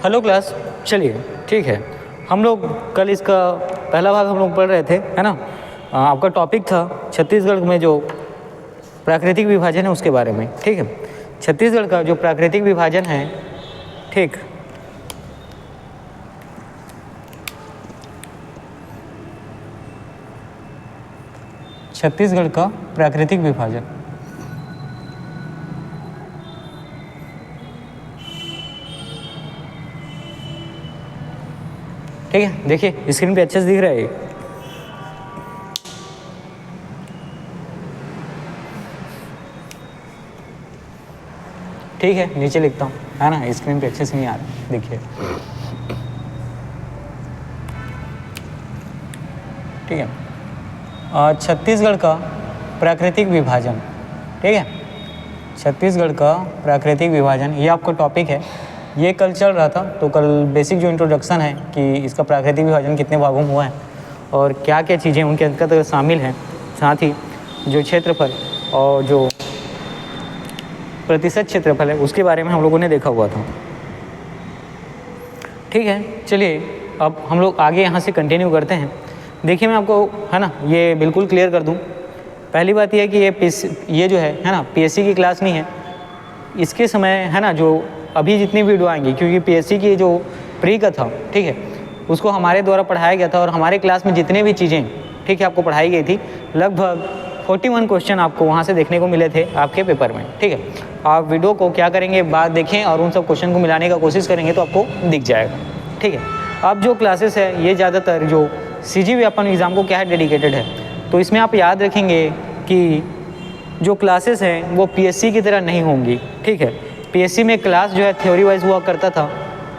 Hello class, चलिए ठीक है। हम लोग कल इसका पहला भाग हम लोग पढ़ रहे थे, है ना। आपका टॉपिक था छत्तीसगढ़ में जो प्राकृतिक विभाजन है उसके बारे में, ठीक है। छत्तीसगढ़ का जो प्राकृतिक विभाजन है, ठीक, छत्तीसगढ़ का प्राकृतिक विभाजन, ठीक है। देखिए स्क्रीन पे अच्छे से दिख रहा है, ठीक है। नीचे लिखता हूँ, है ना, स्क्रीन पे अच्छे से नहीं आ रहा, देखिए, ठीक है। छत्तीसगढ़ का प्राकृतिक विभाजन, ठीक है। छत्तीसगढ़ का प्राकृतिक विभाजन, ये आपका टॉपिक है। ये कल चल रहा था, तो कल बेसिक जो इंट्रोडक्शन है कि इसका प्राकृतिक विभाजन कितने भागों में हुआ है और क्या क्या चीज़ें उनके अंतर्गत शामिल हैं, साथ ही जो क्षेत्रफल और जो प्रतिशत क्षेत्रफल है उसके बारे में हम लोगों ने देखा हुआ था, ठीक है। चलिए अब हम लोग आगे यहाँ से कंटिन्यू करते हैं। देखिए मैं आपको, है ना, ये बिल्कुल क्लियर कर दूँ। पहली बात यह है कि ये जो है ना, पीएससी की क्लास नहीं है। इसके समय, है ना, जो अभी जितनी वीडियो आएंगी, क्योंकि पीएससी की जो प्री का था, ठीक है, उसको हमारे द्वारा पढ़ाया गया था और हमारे क्लास में जितने भी चीज़ें, ठीक है, आपको पढ़ाई गई थी, लगभग 41 क्वेश्चन आपको वहाँ से देखने को मिले थे आपके पेपर में, ठीक है। आप वीडियो को क्या करेंगे, बाद देखें और उन सब क्वेश्चन को मिलाने का कोशिश करेंगे तो आपको दिख जाएगा, ठीक है। अब जो क्लासेस है ये ज़्यादातर जो सीजी व्यापम एग्ज़ाम को क्या है, डेडिकेटेड है। तो इसमें आप याद रखेंगे कि जो क्लासेस हैं वो पीएससी की तरह नहीं होंगी, ठीक है। पीएससी में क्लास जो है थ्योरी वाइज हुआ करता था।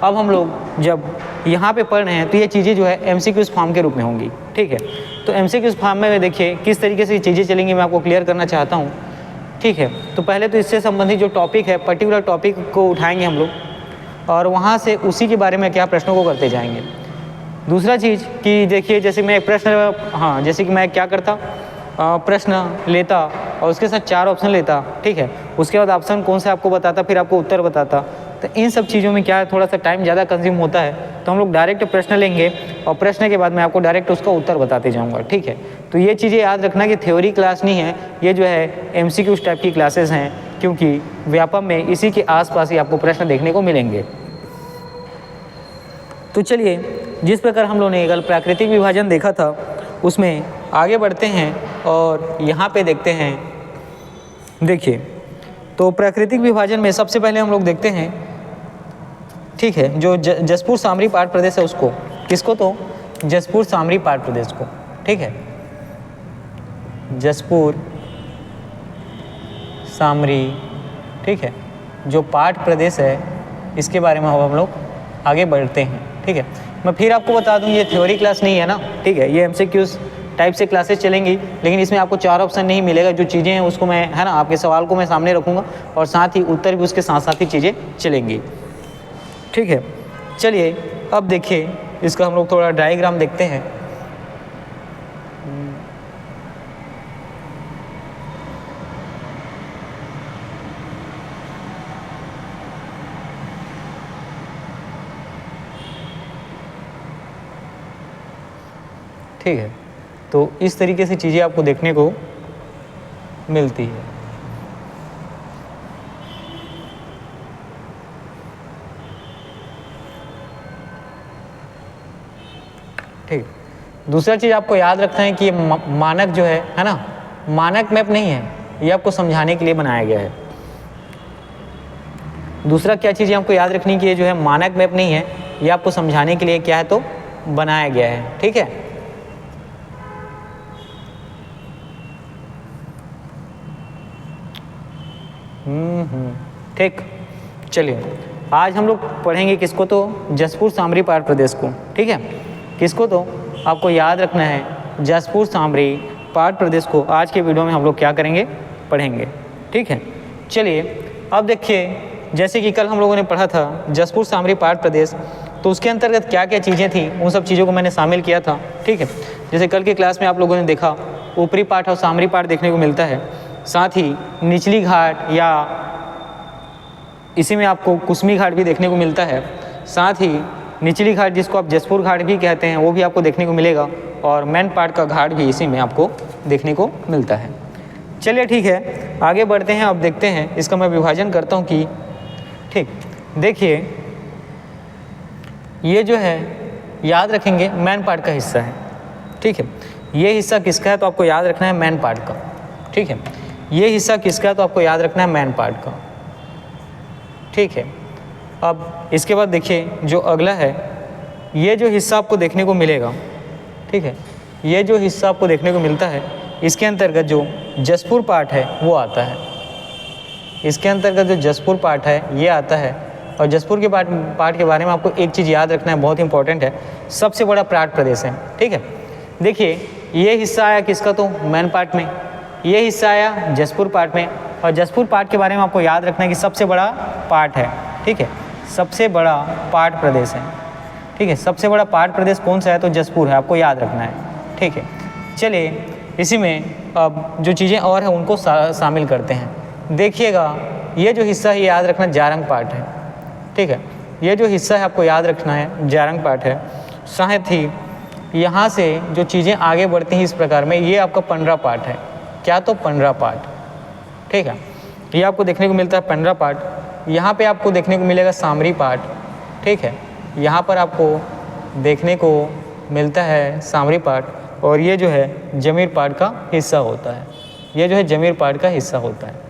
अब हम लोग जब यहाँ पे पढ़ रहे हैं तो ये चीज़ें जो है एमसीक्यूज़ फॉर्म के रूप में होंगी, ठीक है। तो एमसीक्यूज़ फॉर्म में देखिए किस तरीके से ये चीज़ें चलेंगी, मैं आपको क्लियर करना चाहता हूँ, ठीक है। तो पहले तो इससे संबंधित जो टॉपिक है, पर्टिकुलर टॉपिक को उठाएंगे हम लोग और वहाँ से उसी के बारे में क्या प्रश्नों को करते जाएंगे। दूसरा चीज़ कि देखिए, जैसे मैं एक प्रश्न, हाँ, जैसे कि मैं क्या करता, प्रश्न लेता और उसके साथ 4 ऑप्शन लेता, ठीक है। उसके बाद ऑप्शन कौन सा आपको बताता, फिर आपको उत्तर बताता। तो इन सब चीज़ों में क्या है, थोड़ा सा टाइम ज़्यादा कंज्यूम होता है। तो हम लोग डायरेक्ट प्रश्न लेंगे और प्रश्न के बाद मैं आपको डायरेक्ट उसका उत्तर बताते जाऊँगा, ठीक है। तो ये चीज़ें याद रखना कि थ्योरी क्लास नहीं है, ये जो है एमसीक्यूज़ टाइप की क्लासेस हैं, क्योंकि व्यापम में इसी के आसपास ही आपको प्रश्न देखने को मिलेंगे। तो चलिए, जिस प्रकार हम लोगों ने कल प्राकृतिक विभाजन देखा था उसमें आगे बढ़ते हैं और यहाँ पे देखते हैं। देखिए, तो प्राकृतिक विभाजन में सबसे पहले हम लोग देखते हैं, ठीक है, जो जसपुर सामरी पाट प्रदेश है उसको, किसको, तो जसपुर सामरी पाट प्रदेश को, ठीक है। जसपुर सामरी, ठीक है, जो पाट प्रदेश है इसके बारे में हम लोग आगे बढ़ते हैं, ठीक है। मैं फिर आपको बता दूं ये थ्योरी क्लास नहीं है ना, ठीक है। ये एमसीक्यूज़ टाइप से क्लासेस चलेंगी, लेकिन इसमें आपको 4 ऑप्शन नहीं मिलेगा। जो चीज़ें हैं उसको मैं, है ना, आपके सवाल को मैं सामने रखूँगा और साथ ही उत्तर भी उसके साथ साथ ही चीज़ें चलेंगी, ठीक है। चलिए अब देखिए, इसका हम लोग थोड़ा डायग्राम देखते हैं। ठीक है, तो इस तरीके से चीज़ें आपको देखने को मिलती है, ठीक। दूसरा चीज़ आपको याद रखना है कि ये मानक जो है ना, मानक मैप नहीं है, ये आपको समझाने के लिए बनाया गया है। दूसरा क्या चीज़ आपको याद रखनी कि ये जो है मानक मैप नहीं है, ये आपको समझाने के लिए क्या है, तो बनाया गया है, ठीक है। ठीक, चलिए आज हम लोग पढ़ेंगे किसको, तो जसपुर सामरी पाट प्रदेश को, ठीक है। किसको, तो आपको याद रखना है जसपुर सामरी पाट प्रदेश को आज के वीडियो में हम लोग क्या करेंगे, पढ़ेंगे, ठीक है। चलिए अब देखिए, जैसे कि कल हम लोगों ने पढ़ा था जसपुर सामरी पाट प्रदेश, तो उसके अंतर्गत क्या क्या चीज़ें थी उन सब चीज़ों को मैंने शामिल किया था, ठीक है। जैसे कल की क्लास में आप लोगों ने देखा ऊपरी पाट और सामरी पाट देखने को मिलता है, साथ ही निचली घाट या इसी में आपको कुसमी घाट भी देखने को मिलता है। साथ ही निचली घाट जिसको आप जसपुर घाट भी कहते हैं वो भी आपको देखने को मिलेगा, और मेन पार्ट का घाट भी इसी में आपको देखने को मिलता है। चलिए ठीक है, आगे बढ़ते हैं। अब देखते हैं, इसका मैं विभाजन करता हूँ कि ठीक देखिए, ये जो है याद रखेंगे मेन पार्ट का हिस्सा है। ठीक है, ये हिस्सा किसका है तो आपको याद रखना है मेन पार्ट का। ठीक है, ये हिस्सा किसका है तो आपको याद रखना है मेन पार्ट का। ठीक है, अब इसके बाद देखिए जो अगला है, ये जो हिस्सा आपको देखने को मिलेगा, ठीक है, ये जो हिस्सा आपको देखने को मिलता है, इसके अंतर्गत जो जसपुर पार्ट है वो आता है। इसके अंतर्गत जो जसपुर पार्ट है ये आता है। और जसपुर के पार्ट के बारे में आपको एक चीज़ याद रखना है, बहुत इंपॉर्टेंट है, सबसे बड़ा पार्ट प्रदेश है। ठीक है, देखिए ये हिस्सा आया किसका तो मेन पार्ट में, ये हिस्सा आया जसपुर पार्ट में, और जसपुर पार्ट के बारे में आपको याद रखना है कि सबसे बड़ा पार्ट है। ठीक है, सबसे बड़ा पार्ट प्रदेश है। ठीक है, सबसे बड़ा पार्ट प्रदेश कौन सा है तो जसपुर है, आपको याद रखना है। ठीक है, चलिए इसी में अब जो चीज़ें और हैं उनको शामिल करते हैं। देखिएगा ये जो हिस्सा है याद रखना जारंग पार्ट है। ठीक है, ये जो हिस्सा है आपको याद रखना है जारंग पार्ट है। साथ ही यहाँ से जो चीज़ें आगे बढ़ती हैं इस प्रकार में, ये आपका पंडरा पार्ट है। क्या तो पंडरा पार्ट। ठीक है, ये आपको देखने को मिलता है पंडरा पार्ट। यहाँ पे आपको देखने को मिलेगा सामरी पार्ट। ठीक है, यहाँ पर आपको देखने को मिलता है सामरी पार्ट, और ये जो है जमीर पार्ट का हिस्सा होता है। ये जो है जमीर पार्ट का हिस्सा होता है।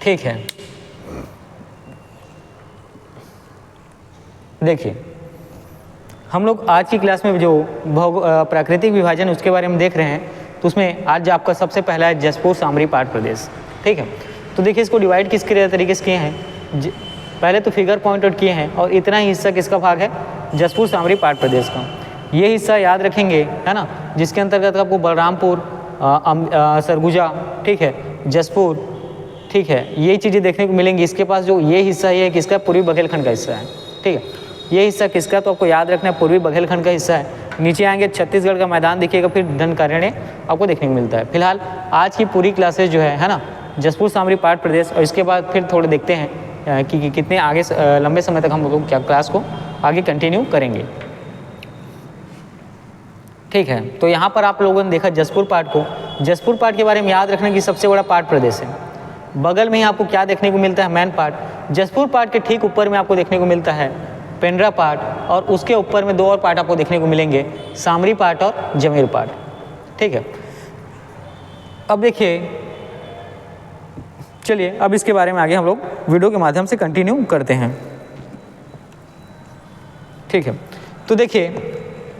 ठीक है, देखिए हम लोग आज की क्लास में जो प्राकृतिक विभाजन उसके बारे में देख रहे हैं, तो उसमें आज आपका सबसे पहला है जसपुर सामरी पार्ट प्रदेश। ठीक है, तो देखिए इसको डिवाइड किस तरीके से किए हैं, पहले तो फिगर पॉइंट आउट किए हैं, और इतना ही हिस्सा किसका भाग है जसपुर सामरी पार्ट प्रदेश का। ये हिस्सा याद रखेंगे, है ना, जिसके अंतर्गत आपको बलरामपुर, सरगुजा, ठीक है, जसपुर, ठीक है, ये चीज़ें देखने को मिलेंगी। इसके पास जो ये हिस्सा है ये किसका पूर्वी बघेलखंड का हिस्सा है। ठीक है, ये हिस्सा किसका तो आपको याद रखना है पूर्वी बघेलखंड का हिस्सा है। नीचे आएंगे छत्तीसगढ़ का मैदान दिखिएगा, फिर धनकारण्य आपको देखने को मिलता है। फिलहाल आज की पूरी क्लासेज जो है ना जसपुर सामरी पार्ट प्रदेश, और इसके बाद फिर थोड़े देखते हैं कि कितने आगे लंबे समय तक हम लोग क्या क्लास को आगे कंटिन्यू करेंगे। ठीक है, तो यहाँ पर आप लोगों ने देखा जसपुर पार्ट को। जसपुर पार्ट के बारे में याद रखना कि सबसे बड़ा पार्ट प्रदेश है। बगल में ही आपको क्या देखने को मिलता है मेन पार्ट। जसपुर पार्ट के ठीक ऊपर में आपको देखने को मिलता है पेंड्रा पार्ट, और उसके ऊपर में दो और पार्ट आपको देखने को मिलेंगे, सामरी पार्ट और जमीर पार्ट। ठीक है, अब देखिए, चलिए अब इसके बारे में आगे हम लोग वीडियो के माध्यम से कंटिन्यू करते हैं। ठीक है, तो देखिए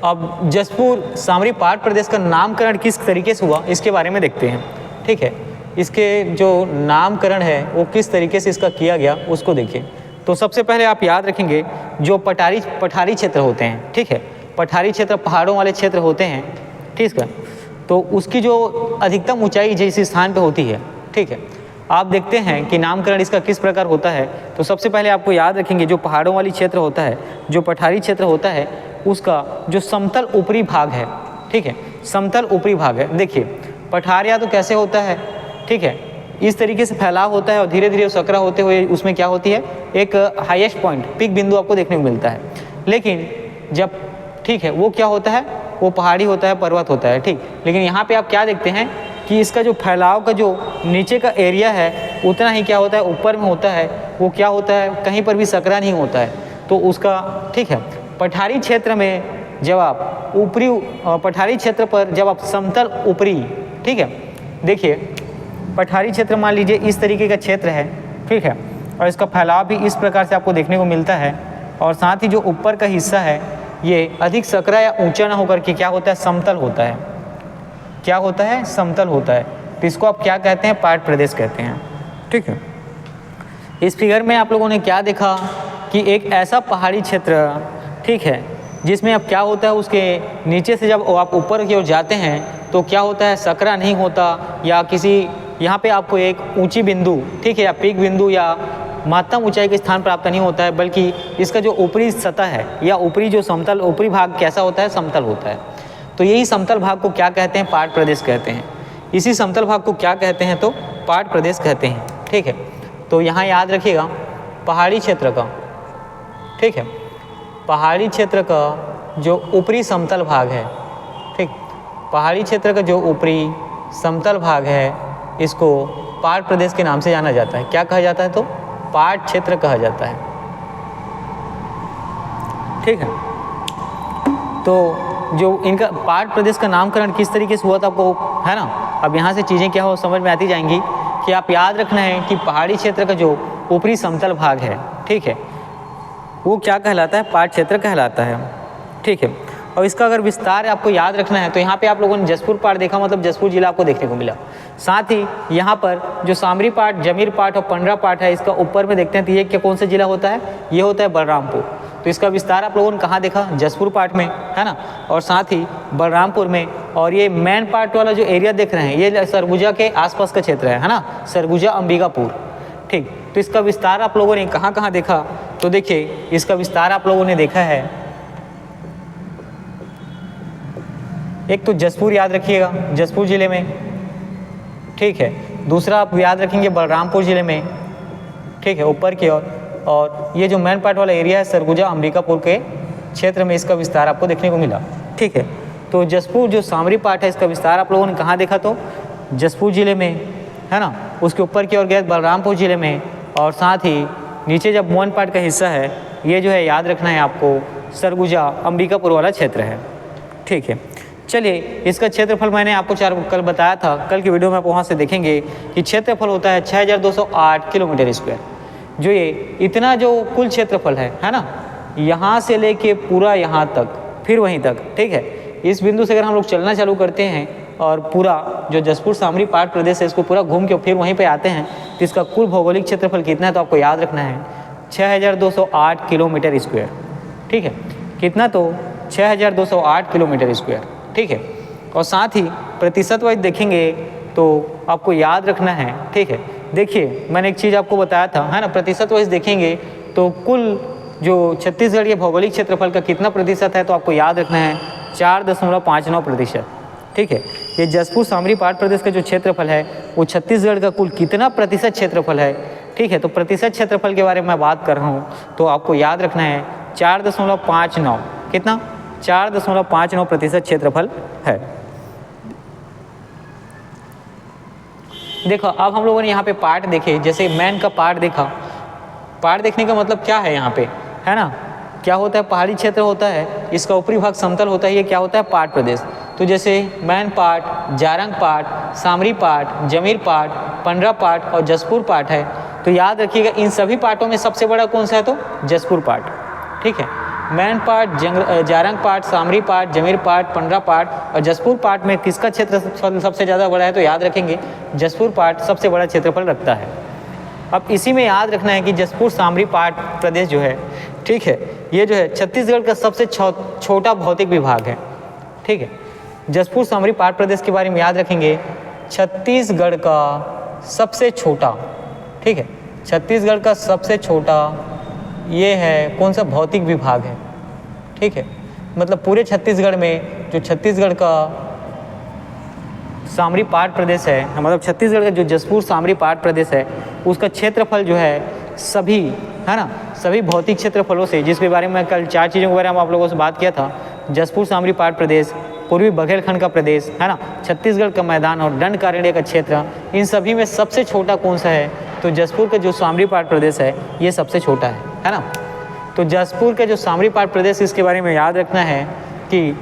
अब जसपुर सामरी पार्ट प्रदेश का नामकरण किस तरीके से हुआ इसके बारे में देखते हैं। ठीक है, इसके जो नामकरण है वो किस तरीके से इसका किया गया उसको देखिए। तो सबसे पहले आप याद रखेंगे जो पठारी क्षेत्र होते हैं। ठीक है, पठारी क्षेत्र पहाड़ों वाले क्षेत्र होते हैं। ठीक है, तो उसकी जो अधिकतम ऊंचाई जिस स्थान पे होती है, ठीक है, आप देखते हैं कि नामकरण इसका किस प्रकार होता है। तो सबसे पहले आपको याद रखेंगे जो पहाड़ों वाली क्षेत्र होता है, जो पठारी क्षेत्र होता है, उसका जो समतल ऊपरी भाग है, ठीक है, समतल ऊपरी भाग है। देखिए पठार या तो कैसे होता है, ठीक है, इस तरीके से फैलाव होता है और धीरे धीरे सकरा होते हुए उसमें क्या होती है एक हाईएस्ट पॉइंट पीक बिंदु आपको देखने को मिलता है। लेकिन जब ठीक है वो क्या होता है, वो पहाड़ी होता है, पर्वत होता है। ठीक, लेकिन यहाँ पे आप क्या देखते हैं कि इसका जो फैलाव का जो नीचे का एरिया है उतना ही क्या होता है ऊपर में होता है। वो क्या होता है कहीं पर भी सकरा नहीं होता है, तो उसका ठीक है। पठारी क्षेत्र में जब आप ऊपरी पठारी क्षेत्र पर जब आप समतल ऊपरी, ठीक है, देखिए पठारी क्षेत्र मान लीजिए इस तरीके का क्षेत्र है, ठीक है, और इसका फैलाव भी इस प्रकार से आपको देखने को मिलता है। और साथ ही जो ऊपर का हिस्सा है ये अधिक सकरा या ऊंचा ना होकर के क्या होता है समतल होता है। क्या होता है, समतल होता है। तो इसको आप क्या कहते हैं, पाट प्रदेश कहते हैं। ठीक है, इस फिगर में आप लोगों ने क्या देखा कि एक ऐसा पहाड़ी क्षेत्र, ठीक है, जिसमें अब क्या होता है उसके नीचे से जब आप ऊपर की ओर जाते हैं तो क्या होता है सकरा नहीं होता, या किसी यहाँ पे आपको एक ऊंची बिंदु, ठीक है, या पीक बिंदु या महत्तम ऊंचाई के स्थान प्राप्त नहीं होता है, बल्कि इसका जो ऊपरी सतह है या ऊपरी जो समतल ऊपरी भाग कैसा होता है, समतल होता है। तो यही समतल भाग को क्या कहते हैं, पाट प्रदेश कहते हैं। इसी समतल भाग को क्या कहते हैं, तो पाट प्रदेश कहते हैं। ठीक है, तो यहाँ याद रखिएगा पहाड़ी क्षेत्र का, ठीक है, पहाड़ी क्षेत्र का जो ऊपरी समतल भाग है, ठीक, पहाड़ी क्षेत्र का जो ऊपरी समतल भाग है इसको पाट प्रदेश के नाम से जाना जाता है। क्या कहा जाता है? तो पाट क्षेत्र कहा जाता है, ठीक है। तो जो इनका पाट प्रदेश का नामकरण किस तरीके से हुआ था आपको, है ना, अब यहाँ से चीज़ें क्या हो समझ में आती जाएंगी कि आप याद रखना है कि पहाड़ी क्षेत्र का जो ऊपरी समतल भाग है, ठीक है, वो क्या कहलाता है? पाट क्षेत्र कहलाता है, ठीक है। और इसका अगर विस्तार आपको याद रखना है तो यहाँ पे आप लोगों ने जसपुर पाट देखा, मतलब जसपुर जिला आपको देखने को मिला। साथ ही यहाँ पर जो सामरी पाट, जमीर पाट और पंडरा पाट है, इसका ऊपर में देखते हैं तो ये क्या कौन सा जिला होता है? ये होता है बलरामपुर। तो इसका विस्तार आप लोगों ने कहाँ देखा? जसपुर पाट में, है ना, और साथ ही बलरामपुर में। और ये मेन पार्ट वाला जो एरिया देख रहे हैं ये सरगुजा के आसपास का क्षेत्र है ना, सरगुजा अंबिकापुर, ठीक। तो इसका विस्तार आप लोगों ने कहाँ कहाँ देखा? तो देखिए इसका विस्तार आप लोगों ने देखा है, एक तो जसपुर याद रखिएगा, जसपुर जिले में, ठीक है। दूसरा आप याद रखेंगे बलरामपुर जिले में, ठीक है, ऊपर की ओर। और ये जो मेन पार्ट वाला एरिया है सरगुजा अंबिकापुर के क्षेत्र में इसका विस्तार आपको देखने को मिला, ठीक है। तो जसपुर जो सामरी पार्ट है इसका विस्तार आप लोगों ने कहाँ देखा? तो जसपुर जिले में, है ना, उसके ऊपर की ओर गए बलरामपुर जिले में। और साथ ही नीचे जब मोहन पाट का हिस्सा है ये जो है याद रखना है आपको सरगुजा अंबिकापुर वाला क्षेत्र है, ठीक है। चलिए इसका क्षेत्रफल मैंने आपको कल बताया था, कल की वीडियो में आप वहाँ से देखेंगे कि क्षेत्रफल होता है 6208 किलोमीटर स्क्वायर। जो ये इतना जो कुल क्षेत्रफल है ना, यहाँ से लेके पूरा यहाँ तक फिर वहीं तक, ठीक है। इस बिंदु से अगर हम लोग चलना चालू करते हैं और पूरा जो जसपुर सामरी पाट प्रदेश है इसको पूरा घूम के फिर वहीं पे आते हैं तो इसका कुल भौगोलिक क्षेत्रफल कितना है? तो आपको याद रखना है 6208 किलोमीटर स्क्वायर, ठीक है। कितना? तो 6208 किलोमीटर स्क्वायर, ठीक है। और साथ ही प्रतिशत वाइज देखेंगे तो आपको याद रखना है, ठीक है। देखिए मैंने एक चीज़ आपको बताया था, है ना, प्रतिशत वाइज देखेंगे तो कुल जो छत्तीसगढ़ के भौगोलिक क्षेत्रफल का कितना प्रतिशत है? तो आपको याद रखना है 4.59%, ठीक है। ये जसपुर सामरी पाट प्रदेश का जो क्षेत्रफल है वो छत्तीसगढ़ का कुल कितना प्रतिशत क्षेत्रफल है, ठीक है। तो प्रतिशत क्षेत्रफल के बारे में मैं बात कर रहा हूँ तो आपको याद रखना है 4.59, कितना? 4.59% क्षेत्रफल है। देखो अब हम लोगों ने यहाँ पे पार्ट देखे, जैसे मैन का पार्ट देखा, पार्ट देखने का मतलब क्या है यहाँ पे, है ना, क्या होता है? पहाड़ी क्षेत्र होता है, इसका ऊपरी भाग समतल होता है, ये क्या होता है? पाट प्रदेश। तो जैसे मैन पाट, जारंग पाट, सामरी पाट, जमीर पाट, पंडरा पाट और जसपुर पाट है। तो याद रखिएगा इन सभी पाटों में सबसे बड़ा कौन सा है? तो जसपुर पाट, ठीक है। मैन पाट, जारंग पाट, सामरी पाट, जमीर पाट, पंडरा पाट और जसपुर पाट में किसका क्षेत्र सबसे ज़्यादा बड़ा है? तो याद रखेंगे जसपुर पाट सबसे बड़ा क्षेत्रफल रखता है। अब इसी में याद रखना है कि जसपुर सामरी पाट प्रदेश जो है, ठीक है, ये जो है छत्तीसगढ़ का सबसे छोटा भौतिक विभाग है, ठीक है। जसपुर सामरी पाट प्रदेश के बारे में याद रखेंगे छत्तीसगढ़ का सबसे छोटा, ठीक है, छत्तीसगढ़ का सबसे छोटा ये है कौन सा? भौतिक विभाग है, ठीक है। मतलब पूरे छत्तीसगढ़ में जो छत्तीसगढ़ का सामरी पाट प्रदेश है, मतलब छत्तीसगढ़ का जो जसपुर सामरी पाट प्रदेश है उसका क्षेत्रफल जो है सभी, है ना, सभी भौतिक क्षेत्रफलों से, जिसके बारे में कल 4 चीज़ों के बारे में आप लोगों से बात किया था, जसपुर सामरी पाट प्रदेश, पूर्वी बघेलखंड का प्रदेश, है ना, छत्तीसगढ़ का मैदान और दंडकारण्य का क्षेत्र, इन सभी में सबसे छोटा कौन सा है? तो जसपुर का जो सामरी पाट प्रदेश है ये सबसे छोटा है ना। तो जसपुर का जो सामरी पाट प्रदेश, इसके बारे में याद रखना है कि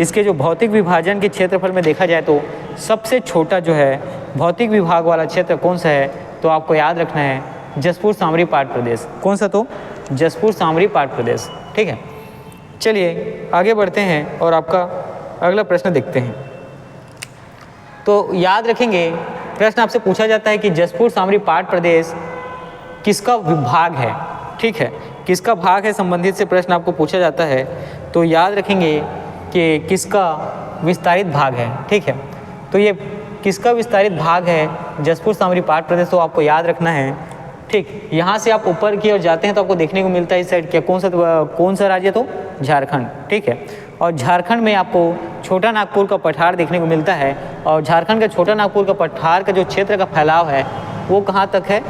इसके जो भौतिक विभाजन के क्षेत्रफल में देखा जाए तो सबसे छोटा जो है भौतिक विभाग वाला क्षेत्र कौन सा है? तो आपको याद रखना है जसपुर सामरी पाट प्रदेश। कौन सा? तो जसपुर सामरी पाट प्रदेश, ठीक है। चलिए आगे बढ़ते हैं और आपका अगला प्रश्न देखते हैं। तो याद रखेंगे प्रश्न आपसे पूछा जाता है कि जसपुर सामरी पाट प्रदेश किसका विभाग है, ठीक है, किसका भाग है संबंधित से प्रश्न आपको पूछा जाता है। तो याद रखेंगे कि किसका विस्तारित भाग है, ठीक है। तो ये किसका विस्तारित भाग है? जसपुर सामरी पाट प्रदेश। तो आपको याद रखना है, ठीक, यहाँ से आप ऊपर की ओर जाते हैं तो आपको देखने को मिलता है इस साइड क्या कौन सा राज्य? तो झारखंड, ठीक है। और झारखंड में आपको छोटा नागपुर का पठार देखने को मिलता है और झारखंड का छोटा नागपुर का पठार का जो क्षेत्र का फैलाव है वो कहाँ तक है?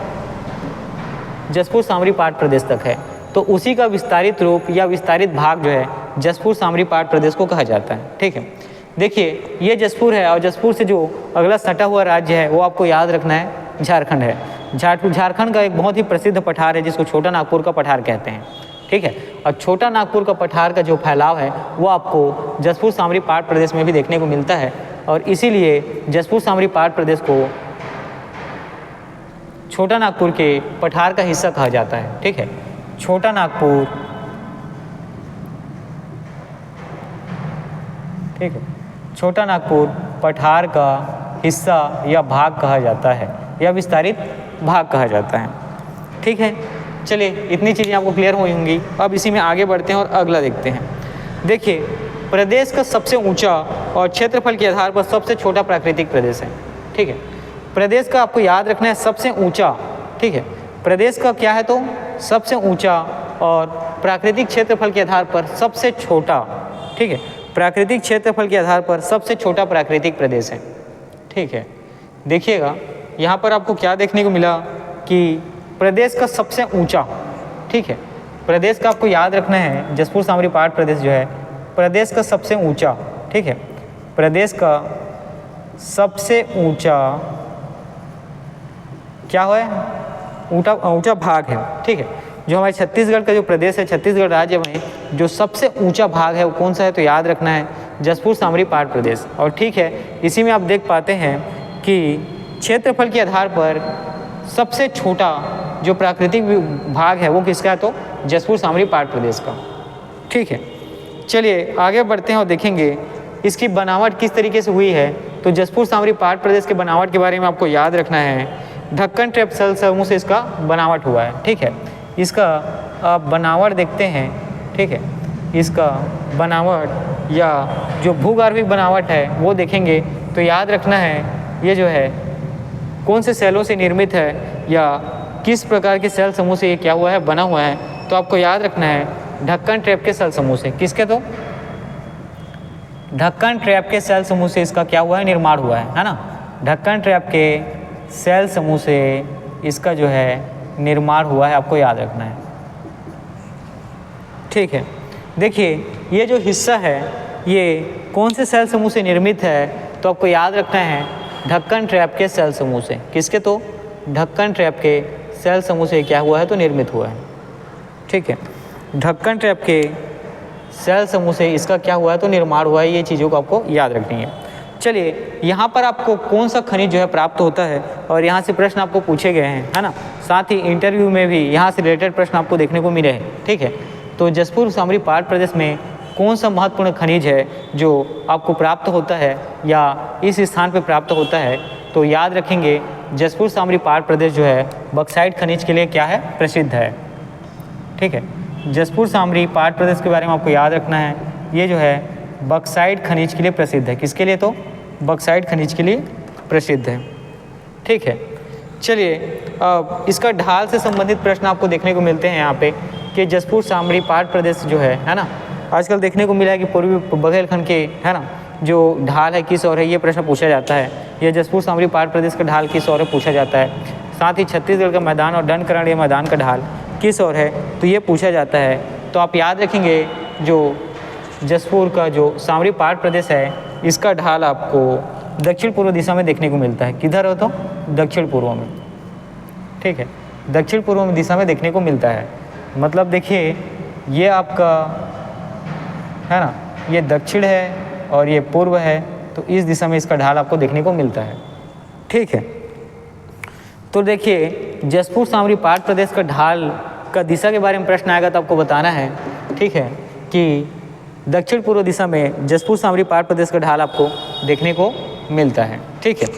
जसपुर सामरी पाट प्रदेश तक है, तो उसी का विस्तारित रूप या विस्तारित भाग जो है जसपुर सामरी पाट प्रदेश को कहा जाता है। ठीक है, देखिए ये जसपुर है और जसपुर से जो अगला सटा हुआ राज्य है वो आपको याद रखना है, झारखंड है। झारखंड का एक बहुत ही प्रसिद्ध पठार है जिसको छोटा नागपुर का पठार कहते हैं। ठीक है, और छोटा नागपुर का पठार का जो फैलाव है वो आपको जसपुर सामरी पाट प्रदेश में भी देखने को मिलता है, और इसीलिए जसपुर सामरी पाट प्रदेश को छोटा नागपुर के पठार का हिस्सा कहा जाता है। ठीक है, छोटा नागपुर, ठीक है, छोटा नागपुर पठार का हिस्सा या भाग कहा जाता है या विस्तारित भाग कहा जाता है। ठीक है, चलिए इतनी चीज़ें आपको क्लियर हुई होंगी। अब इसी में आगे बढ़ते हैं और अगला देखते हैं। देखिए, प्रदेश का सबसे ऊंचा और क्षेत्रफल के आधार पर सबसे छोटा प्राकृतिक प्रदेश है। ठीक है, प्रदेश का आपको याद रखना है सबसे ऊंचा। ठीक है, प्रदेश का क्या है तो सबसे ऊंचा और प्राकृतिक क्षेत्रफल के आधार पर सबसे छोटा। ठीक है, प्राकृतिक क्षेत्रफल के आधार पर सबसे छोटा प्राकृतिक प्रदेश है। ठीक है, देखिएगा यहाँ पर आपको क्या देखने को मिला कि प्रदेश का सबसे ऊंचा। ठीक है, प्रदेश का आपको याद रखना है जसपुर सामरी पाट प्रदेश जो है प्रदेश का सबसे ऊंचा। ठीक है, प्रदेश का सबसे ऊंचा क्या है, ऊंचा भाग है। ठीक है, जो हमारे छत्तीसगढ़ का जो प्रदेश है, छत्तीसगढ़ राज्य में जो सबसे ऊंचा भाग है वो कौन सा है तो याद रखना है जसपुर सामरी पाट प्रदेश। और ठीक है, इसी में आप देख पाते हैं कि क्षेत्रफल के आधार पर सबसे छोटा जो प्राकृतिक भाग है वो किसका है तो जसपुर सामरी पाट प्रदेश का। ठीक है, चलिए आगे बढ़ते हैं और देखेंगे इसकी बनावट किस तरीके से हुई है। तो जसपुर सामरी पाट प्रदेश के बनावट के बारे में आपको याद रखना है, ढक्कन ट्रैप सल समूह से इसका बनावट हुआ है। ठीक है, इसका आप बनावट देखते हैं। ठीक है, इसका बनावट या जो भूगर्भिक बनावट है वो देखेंगे तो याद रखना है ये जो है कौन से सेलों से निर्मित है या किस प्रकार के सेल समूह से ये क्या हुआ है बना हुआ है। तो आपको याद रखना है ढक्कन ट्रैप के सेल समूह से। किसके तो ढक्कन ट्रैप के सेल समूह से इसका क्या हुआ है निर्माण हुआ है ना। ढक्कन ट्रैप के सेल समूह से इसका जो है निर्माण हुआ है, आपको याद रखना है। ठीक है, देखिए ये जो हिस्सा है ये कौन से सेल समूह से निर्मित है तो आपको याद रखना है ढक्कन ट्रैप के सेल समूह से। किसके तो ढक्कन ट्रैप के सेल समूह से क्या हुआ है तो निर्मित हुआ है। ठीक है, ढक्कन ट्रैप के सेल समूह से इसका क्या हुआ है तो निर्माण हुआ है। ये चीज़ों को आपको याद रखनी है। चलिए यहाँ पर आपको कौन सा खनिज जो है प्राप्त होता है और यहाँ से प्रश्न आपको पूछे गए हैं, है ना। साथ ही इंटरव्यू में भी यहाँ से रिलेटेड प्रश्न आपको देखने को मिले हैं। ठीक है, तो जसपुर सामरी पाट प्रदेश में कौन सा महत्वपूर्ण खनिज है जो आपको प्राप्त होता है या इस स्थान पर प्राप्त होता है तो याद रखेंगे जसपुर सामरी पाट प्रदेश जो है बक्साइट खनिज के लिए क्या है प्रसिद्ध है। ठीक है, जसपुर सामरी पाट प्रदेश के बारे में आपको याद रखना है ये जो है बक्साइट खनिज के लिए प्रसिद्ध है। किसके लिए तो बक्साइट खनिज के लिए प्रसिद्ध है। ठीक है, चलिए अब इसका ढाल से संबंधित प्रश्न आपको देखने को मिलते हैं यहाँ पे कि जसपुर सामरी पाट प्रदेश जो है ना, आजकल देखने को मिला है कि पूर्वी बुंदेलखंड के है ना जो ढाल है किस ओर है, ये प्रश्न पूछा जाता है। ये जसपुर सामरी पाट प्रदेश का ढाल किस ओर है पूछा जाता है। साथ ही छत्तीसगढ़ का मैदान और दंडकरण्य मैदान का ढाल किस ओर है तो ये पूछा जाता है। तो आप याद रखेंगे जो जसपुर का जो सामरी पाट प्रदेश है इसका ढाल आपको दक्षिण पूर्व दिशा में देखने को मिलता है। किधर हो तो दक्षिण पूर्व में। ठीक है, दक्षिण पूर्व में दिशा में देखने को मिलता है। मतलब देखिए ये आपका है ना, ये दक्षिण है और ये पूर्व है, तो इस दिशा में इसका ढाल आपको देखने को मिलता है। ठीक है, तो देखिए जसपुर सामरी पाट प्रदेश का ढाल का दिशा के बारे में प्रश्न आएगा तो आपको बताना है। ठीक है, कि दक्षिण पूर्व दिशा में जसपुर सामरी पाट प्रदेश का ढाल आपको देखने को मिलता है। ठीक है,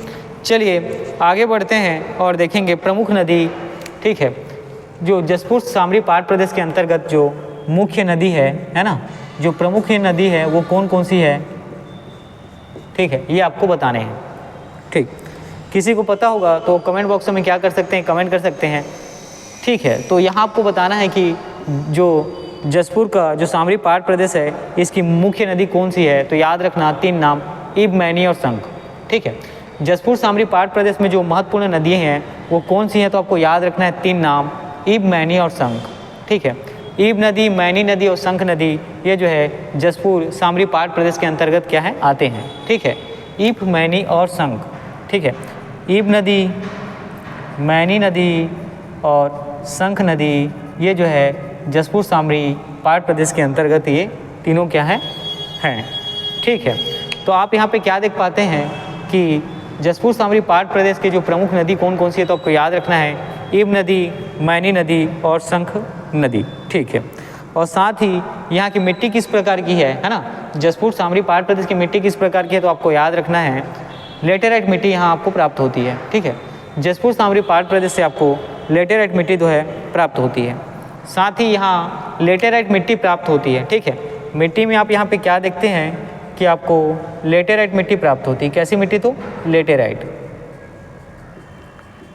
चलिए आगे बढ़ते हैं और देखेंगे प्रमुख नदी। ठीक है, जो जसपुर सामरी पाट प्रदेश के अंतर्गत जो मुख्य नदी है ना, जो प्रमुख नदी है वो कौन कौन सी है। ठीक है, ये आपको बताने हैं। ठीक, किसी को पता होगा तो कमेंट बॉक्स में क्या कर सकते हैं, कमेंट कर सकते हैं। ठीक है, तो यहाँ आपको बताना है कि जो जसपुर का जो सामरी पाट प्रदेश है इसकी मुख्य नदी कौन सी है तो याद रखना 3 नाम, इब, मैनी और शंख। ठीक है, जसपुर सामरी पाट प्रदेश में जो महत्वपूर्ण नदियाँ हैं वो कौन सी हैं तो आपको याद रखना है 3 नाम, ईब, मैनी और शंख। ठीक है, ईब नदी, मैनी नदी और शंख नदी ये जो है जसपुर सामरी पहाड़ प्रदेश के अंतर्गत क्या है, आते हैं। ठीक है, ईब, मैनी और शंख। ठीक है, ईब नदी, मैनी नदी और शंख नदी ये जो है जसपुर सामरी पहाड़ प्रदेश के अंतर्गत ये तीनों क्या है, हैं। ठीक है, तो आप यहाँ पे क्या देख पाते हैं कि जसपुर सामरी पहाड़ प्रदेश के जो प्रमुख नदी कौन कौन सी है, तो आपको याद रखना है ईब नदी, मैनी नदी और शंख नदी। ठीक है, और साथ ही यहाँ की मिट्टी किस प्रकार की है ना, जसपुर सामरी पहाड़ प्रदेश की मिट्टी किस प्रकार की है, तो आपको याद रखना है लेटेराइट मिट्टी यहाँ आपको प्राप्त होती है। ठीक है, जसपुर सामरी पहाड़ प्रदेश से आपको लेटेराइट मिट्टी जो है प्राप्त होती है। साथ ही यहाँ लेटेराइट मिट्टी प्राप्त होती है। ठीक है, मिट्टी में आप यहाँ पे क्या देखते हैं कि आपको लेटेराइट मिट्टी प्राप्त होती है। कैसी मिट्टी, तो लेटेराइट।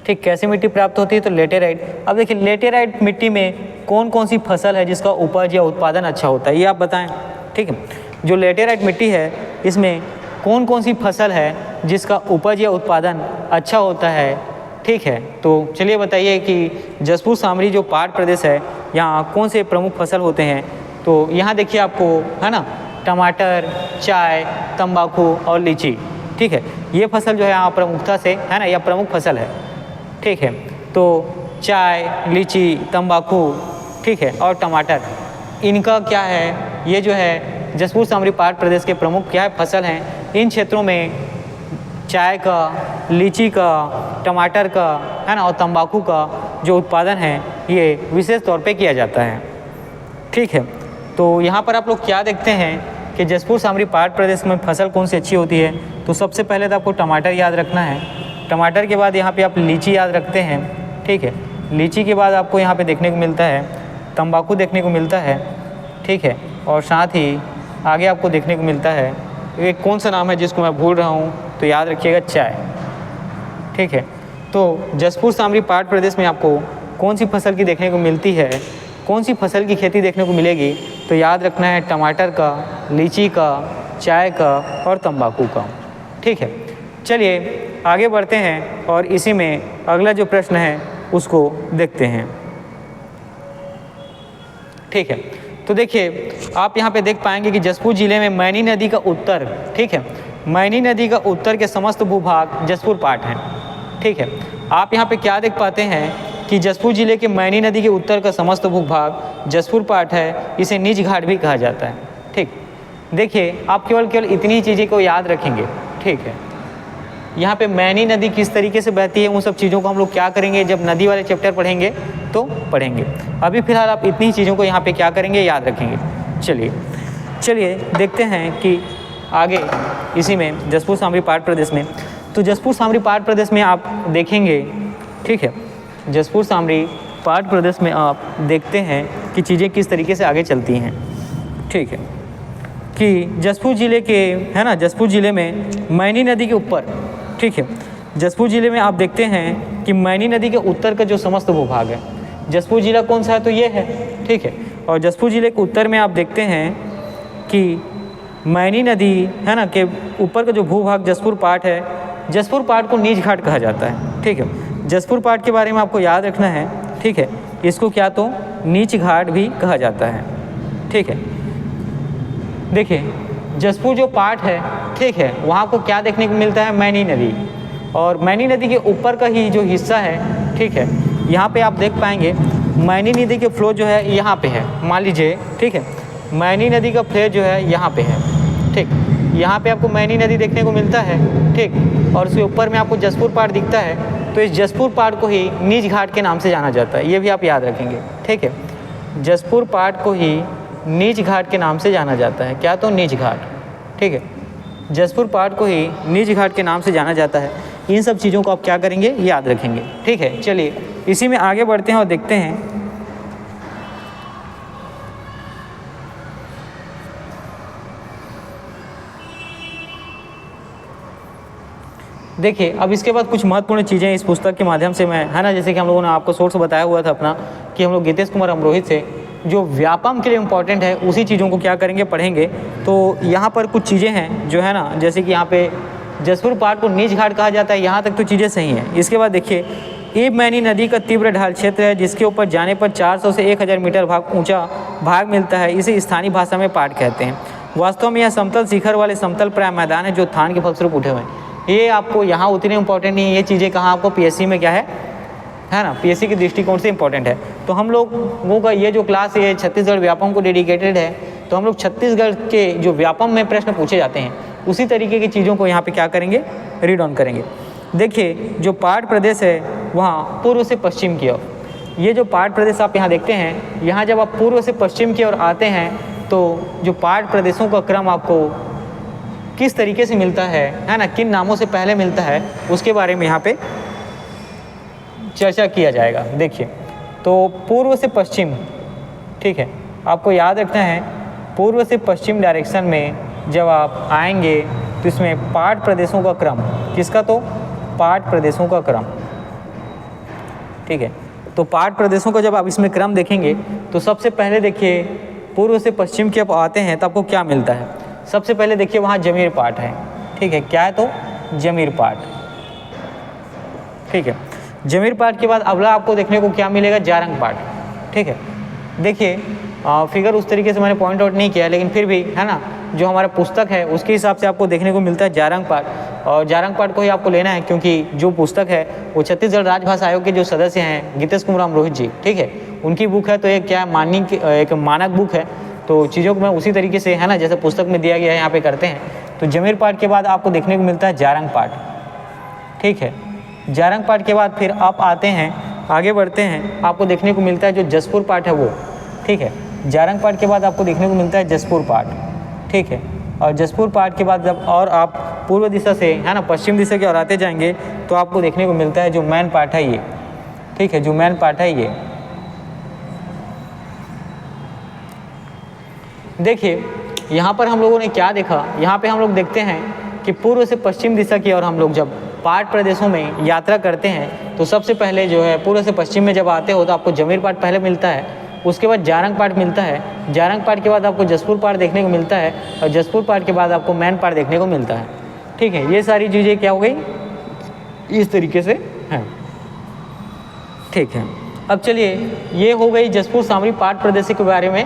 ठीक, कैसी मिट्टी प्राप्त होती है, तो लेटेराइट। अब देखिए लेटेराइट मिट्टी में कौन कौन सी फसल है जिसका उपज या उत्पादन अच्छा होता है, ये आप बताएं। ठीक है, जो लेटेराइट मिट्टी है इसमें कौन कौन सी फसल है जिसका उपज या उत्पादन अच्छा होता है। ठीक है, तो चलिए बताइए कि जसपुर सामरी जो पहाड़ प्रदेश है यहाँ कौन से प्रमुख फसल होते हैं। तो यहाँ देखिए आपको है ना, टमाटर, चाय, तंबाकू और लीची। ठीक है, ये फसल जो है यहाँ प्रमुखता से है ना, यह प्रमुख फसल है। ठीक है, तो चाय, लीची, तंबाकू, ठीक है, और टमाटर, इनका क्या है, ये जो है जसपुर सामरी पहाड़ प्रदेश के प्रमुख क्या है, फसल हैं। इन क्षेत्रों में चाय का, लीची का, टमाटर का है ना, और तंबाकू का जो उत्पादन है ये विशेष तौर पे किया जाता है। ठीक है, तो यहाँ पर आप लोग क्या देखते हैं कि जसपुर सामरी पहाड़ प्रदेश में फसल कौन सी अच्छी होती है। तो सबसे पहले तो आपको टमाटर याद रखना है। टमाटर के बाद यहाँ पे आप लीची याद रखते हैं। ठीक है, लीची के बाद आपको यहाँ पे देखने को मिलता है तंबाकू देखने को मिलता है। ठीक है, और साथ ही आगे आपको देखने को मिलता है, ये कौन सा नाम है जिसको मैं भूल रहा हूँ, तो याद रखिएगा चाय। ठीक है, तो जसपुर सामरी पहाड़ प्रदेश में आपको कौन सी फसल की देखने को मिलती है, कौन सी फसल की खेती देखने को मिलेगी, तो याद रखना है टमाटर का, लीची का, चाय का और तंबाकू का। ठीक है, चलिए आगे बढ़ते हैं और इसी में अगला जो प्रश्न है उसको देखते हैं। ठीक है, तो देखिए आप यहाँ पे देख पाएंगे कि जसपुर जिले में मैनी नदी का उत्तर, ठीक है, मैनी नदी का उत्तर के समस्त भूभाग जसपुर पाट हैं। ठीक है, आप यहाँ पे क्या देख पाते हैं कि जसपुर जिले के मैनी नदी के उत्तर का समस्त भूभाग जसपुर पाट है, इसे निज घाट भी कहा जाता है। ठीक, देखिए आप केवल इतनी ही चीज़ें को याद रखेंगे। ठीक है, यहाँ पे मैनी नदी किस तरीके से बहती है, उन सब चीज़ों को हम लोग क्या करेंगे जब नदी वाले चैप्टर पढ़ेंगे तो पढ़ेंगे। अभी फिलहाल आप इतनी चीज़ों को यहाँ पे क्या करेंगे, याद रखेंगे। चलिए देखते हैं कि आगे इसी में जसपुर सामरी पहाड़ प्रदेश में, तो जसपुर सामरी पहाड़ प्रदेश में आप देखेंगे, ठीक है, जसपुर सामरी पहाड़ प्रदेश में आप देखते हैं कि चीज़ें किस तरीके से आगे चलती हैं। ठीक है, कि जसपुर ज़िले के है ना, जसपुर ज़िले में मैनी नदी के ऊपर, ठीक है, जसपुर ज़िले में आप देखते हैं कि मैनी नदी के उत्तर का जो समस्त भूभाग है, जसपुर ज़िला कौन सा है, तो ये है। ठीक है, और जसपुर ज़िले के उत्तर में आप देखते हैं कि मैनी नदी है ना के ऊपर का जो भूभाग जसपुर पाट है, जसपुर पाट को नीच घाट कहा जाता है। ठीक है, जसपुर पाट के बारे में आपको याद रखना है। ठीक है, इसको क्या तो नीच घाट भी कहा जाता है। ठीक है, देखिए जसपुर जो पाट है, ठीक है, वहाँ को क्या देखने को मिलता है, मैनी नदी, और मैनी नदी के ऊपर का ही जो हिस्सा है, ठीक है, यहाँ पे आप देख पाएंगे मैनी नदी के फ्लो जो है यहाँ पे है, मान लीजिए। ठीक है, मैनी नदी का फ्लो जो है यहाँ पे है। ठीक, यहाँ पे आपको मैनी नदी देखने को मिलता है। ठीक, और उसके ऊपर में आपको जसपुर पाट दिखता है, तो इस जसपुर पाट को ही नीच घाट के नाम से जाना जाता है, ये भी आप याद रखेंगे। ठीक है, जसपुर पाट को ही नीच घाट के नाम से जाना जाता है, क्या तो नीच घाट। ठीक है, जसपुर पाट को ही नीच घाट के नाम से जाना जाता है। इन सब चीज़ों को आप क्या करेंगे, याद रखेंगे। ठीक है, चलिए इसी में आगे बढ़ते हैं और देखते हैं। देखिए अब इसके बाद कुछ महत्वपूर्ण चीज़ें इस पुस्तक के माध्यम से मैं है ना, जैसे कि हम लोगों ने आपको सोर्स बताया हुआ था अपना कि हम लोग गीतेश कुमार अमरोहित से जो व्यापम के लिए इम्पॉर्टेंट है उसी चीज़ों को क्या करेंगे, पढ़ेंगे। तो यहाँ पर कुछ चीज़ें हैं जो है ना, जैसे कि यहाँ पे जसपुर पाट को नीच घाट कहा जाता है, यहाँ तक तो चीज़ें सही हैं। इसके बाद देखिए ईबमैनी नदी का तीव्र ढाल क्षेत्र है जिसके ऊपर जाने पर 400 से 1000 मीटर भाग ऊंचा भाग मिलता है। इसे स्थानीय भाषा में पाट कहते हैं। वास्तव में यह समतल शिखर वाले समतल प्राय मैदान है जो थान के फलस्वरूप उठे हुए हैं। ये आपको यहाँ उतने इंपॉर्टेंट नहीं है, ये चीज़ें कहाँ आपको पीएससी में क्या है ना, पीएससी के दृष्टिकोण से इंपॉर्टेंट है। तो हम लोगों का ये जो क्लास है छत्तीसगढ़ व्यापम को डेडिकेटेड है। तो हम लोग छत्तीसगढ़ के जो व्यापम में प्रश्न पूछे जाते हैं उसी तरीके की चीज़ों को यहाँ पे क्या करेंगे, रीड ऑन करेंगे। देखिए जो पाट प्रदेश है वहाँ पूर्व से पश्चिम की ओर, ये जो पाट प्रदेश आप यहाँ देखते हैं, यहाँ जब आप पूर्व से पश्चिम की ओर आते हैं तो जो पाट प्रदेशों का क्रम आपको किस तरीके से मिलता है ना, किन नामों से पहले मिलता है, उसके बारे में यहाँ पे चर्चा किया जाएगा। देखिए तो पूर्व से पश्चिम, ठीक है, आपको याद रखना है पूर्व से पश्चिम डायरेक्शन में जब आप आएंगे तो इसमें पाट प्रदेशों का क्रम, किसका, तो पाट प्रदेशों का क्रम, ठीक है। तो पाट प्रदेशों का जब आप इसमें क्रम देखेंगे तो सबसे पहले देखिए पूर्व से पश्चिम के आप आते हैं तो आपको क्या मिलता है। सबसे पहले देखिए वहाँ जमीर पाट है, ठीक है, क्या है, तो जमीर पाट, ठीक है। जमीर पाट के बाद अगला आपको देखने को क्या मिलेगा, जारंग पाट, ठीक है। देखिए फिगर उस तरीके से मैंने पॉइंट आउट नहीं किया, लेकिन फिर भी है ना, जो हमारा पुस्तक है उसके हिसाब से आपको देखने को मिलता है जारंग पाट, और जारंग पाट को ही आपको लेना है क्योंकि जो पुस्तक है वो छत्तीसगढ़ राजभाषा आयोग के जो सदस्य हैं गीतेश कुमार अमरोहित जी, ठीक है, उनकी बुक है। तो एक क्या माननी एक मानक बुक है, तो चीज़ों को मैं उसी तरीके से है ना जैसे पुस्तक में दिया गया है यहाँ पे करते हैं। तो जमीर पाट के बाद आपको देखने को मिलता है जारंग पाट, ठीक है। जारंग पाट के बाद फिर आप आते हैं, आगे बढ़ते हैं, आपको देखने को मिलता है जो जसपुर पाट है वो, ठीक है। जारंग पाट के बाद आपको देखने को मिलता है जसपुर पाट, ठीक है। और जसपुर पाट के बाद जब और आप पूर्व दिशा से है ना पश्चिम दिशा की ओर आते जाएंगे तो आपको देखने को मिलता है जो मैन पाट है ये, ठीक है, जो मैन पाट है ये। देखिए यहाँ पर हम लोगों ने क्या देखा, यहाँ पे हम लोग देखते हैं कि पूर्व से पश्चिम दिशा की ओर हम लोग जब पाट प्रदेशों में यात्रा करते हैं तो सबसे पहले जो है पूर्व से पश्चिम में जब आते हो तो आपको जमीर पाट पहले मिलता है, उसके बाद जारंग पाट मिलता है, जारंग पाट के बाद आपको जसपुर पाट देखने को मिलता है, और जसपुर पाट के बाद आपको मैन पाट देखने को मिलता है, ठीक है। ये सारी चीज़ें क्या हो गई, इस तरीके से हैं, ठीक है। अब चलिए ये हो गई जसपुर सामरी पाट प्रदेश के बारे में,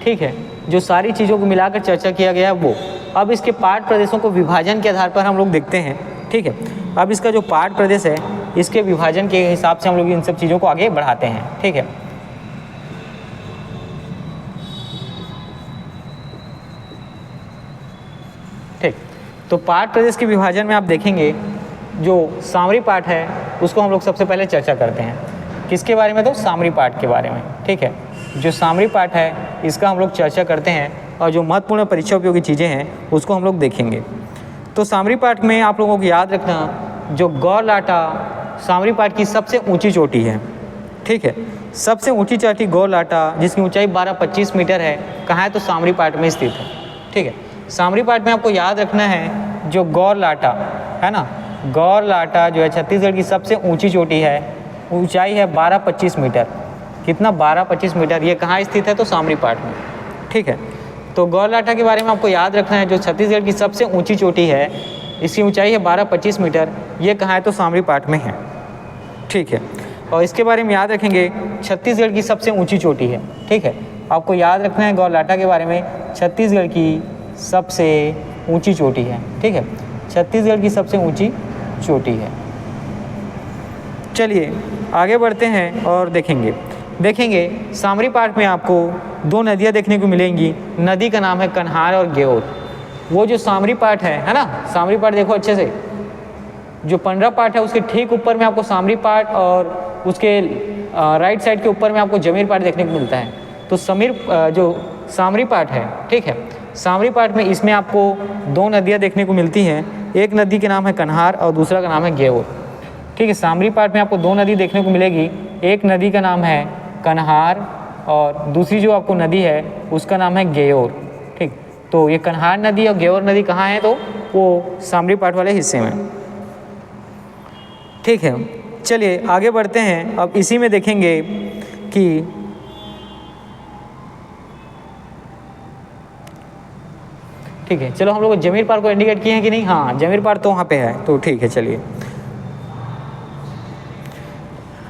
ठीक है, जो सारी चीज़ों को मिलाकर चर्चा किया गया है वो। अब इसके पाट प्रदेशों को विभाजन के आधार पर हम लोग देखते हैं, ठीक है। अब इसका जो पाट प्रदेश है इसके विभाजन के हिसाब से हम लोग इन सब चीज़ों को आगे बढ़ाते हैं, ठीक है। ठीक, तो पाट प्रदेश के विभाजन में आप देखेंगे जो सामरी पाट है उसको हम लोग सबसे पहले चर्चा करते हैं। किसके बारे में, तो सामरी पाट के बारे में, ठीक है। जो सामरी पाट है इसका हम लोग चर्चा करते हैं और जो महत्वपूर्ण परीक्षा उपयोगी चीज़ें हैं उसको हम लोग देखेंगे। तो सामरी पाट में आप लोगों को याद रखना जो गौरलाटा सामरी पाट की सबसे ऊंची चोटी है, ठीक है। सबसे ऊंची चोटी गौरलाटा जिसकी ऊंचाई 12-25 मीटर है, कहाँ है, तो सामरी पाट में स्थित है, ठीक है। सामरी पाट में आपको याद रखना है जो गौरलाटा है ना, गौरलाटा जो है छत्तीसगढ़ की सबसे ऊंची चोटी है, ऊंचाई है 12-25 मीटर। कितना, 12-25 मीटर। ये कहाँ स्थित है, तो सामरी पाट में, ठीक है। तो गौरलाटा के बारे में आपको याद रखना है जो छत्तीसगढ़ की सबसे ऊंची चोटी है, इसकी ऊंचाई है 12-25 मीटर। ये कहाँ है, तो सामरी पाट में है, ठीक है। और इसके बारे में याद रखेंगे छत्तीसगढ़ की सबसे ऊंची चोटी है, ठीक है। आपको याद रखना है गौरलाटा के बारे में छत्तीसगढ़ की सबसे ऊंची चोटी है, ठीक है, छत्तीसगढ़ की सबसे ऊंची चोटी है। चलिए आगे बढ़ते हैं और देखेंगे सामरी पाट में आपको दो नदियाँ देखने को मिलेंगी। नदी का नाम है कन्हार और गेओर। वो जो सामरी पाट है ना, सामरी पाट देखो अच्छे से, जो पंडरा पाट है उसके ठीक ऊपर में आपको सामरी पाट और उसके राइट साइड के ऊपर में आपको जमीर पाट देखने को मिलता है। तो जो सामरी पाट है, ठीक है, सामरी पाट में इसमें आपको दो नदियाँ देखने को मिलती हैं। एक नदी के नाम है कन्हार और दूसरा का नाम है गेओर, ठीक है। सामरी पाट में आपको दो नदी देखने को मिलेगी, एक नदी का नाम है कन्हार और दूसरी जो आपको नदी है उसका नाम है गेओर, ठीक। तो ये कन्हार नदी और गेओर नदी कहाँ है, तो वो सामरी पाट वाले हिस्से में, ठीक है। चलिए आगे बढ़ते हैं। अब इसी में देखेंगे कि ठीक है, चलो हम लोग जमीर पाट को इंडिकेट किए हैं कि नहीं, हाँ जमीर पाट तो वहाँ पे है, तो ठीक है। चलिए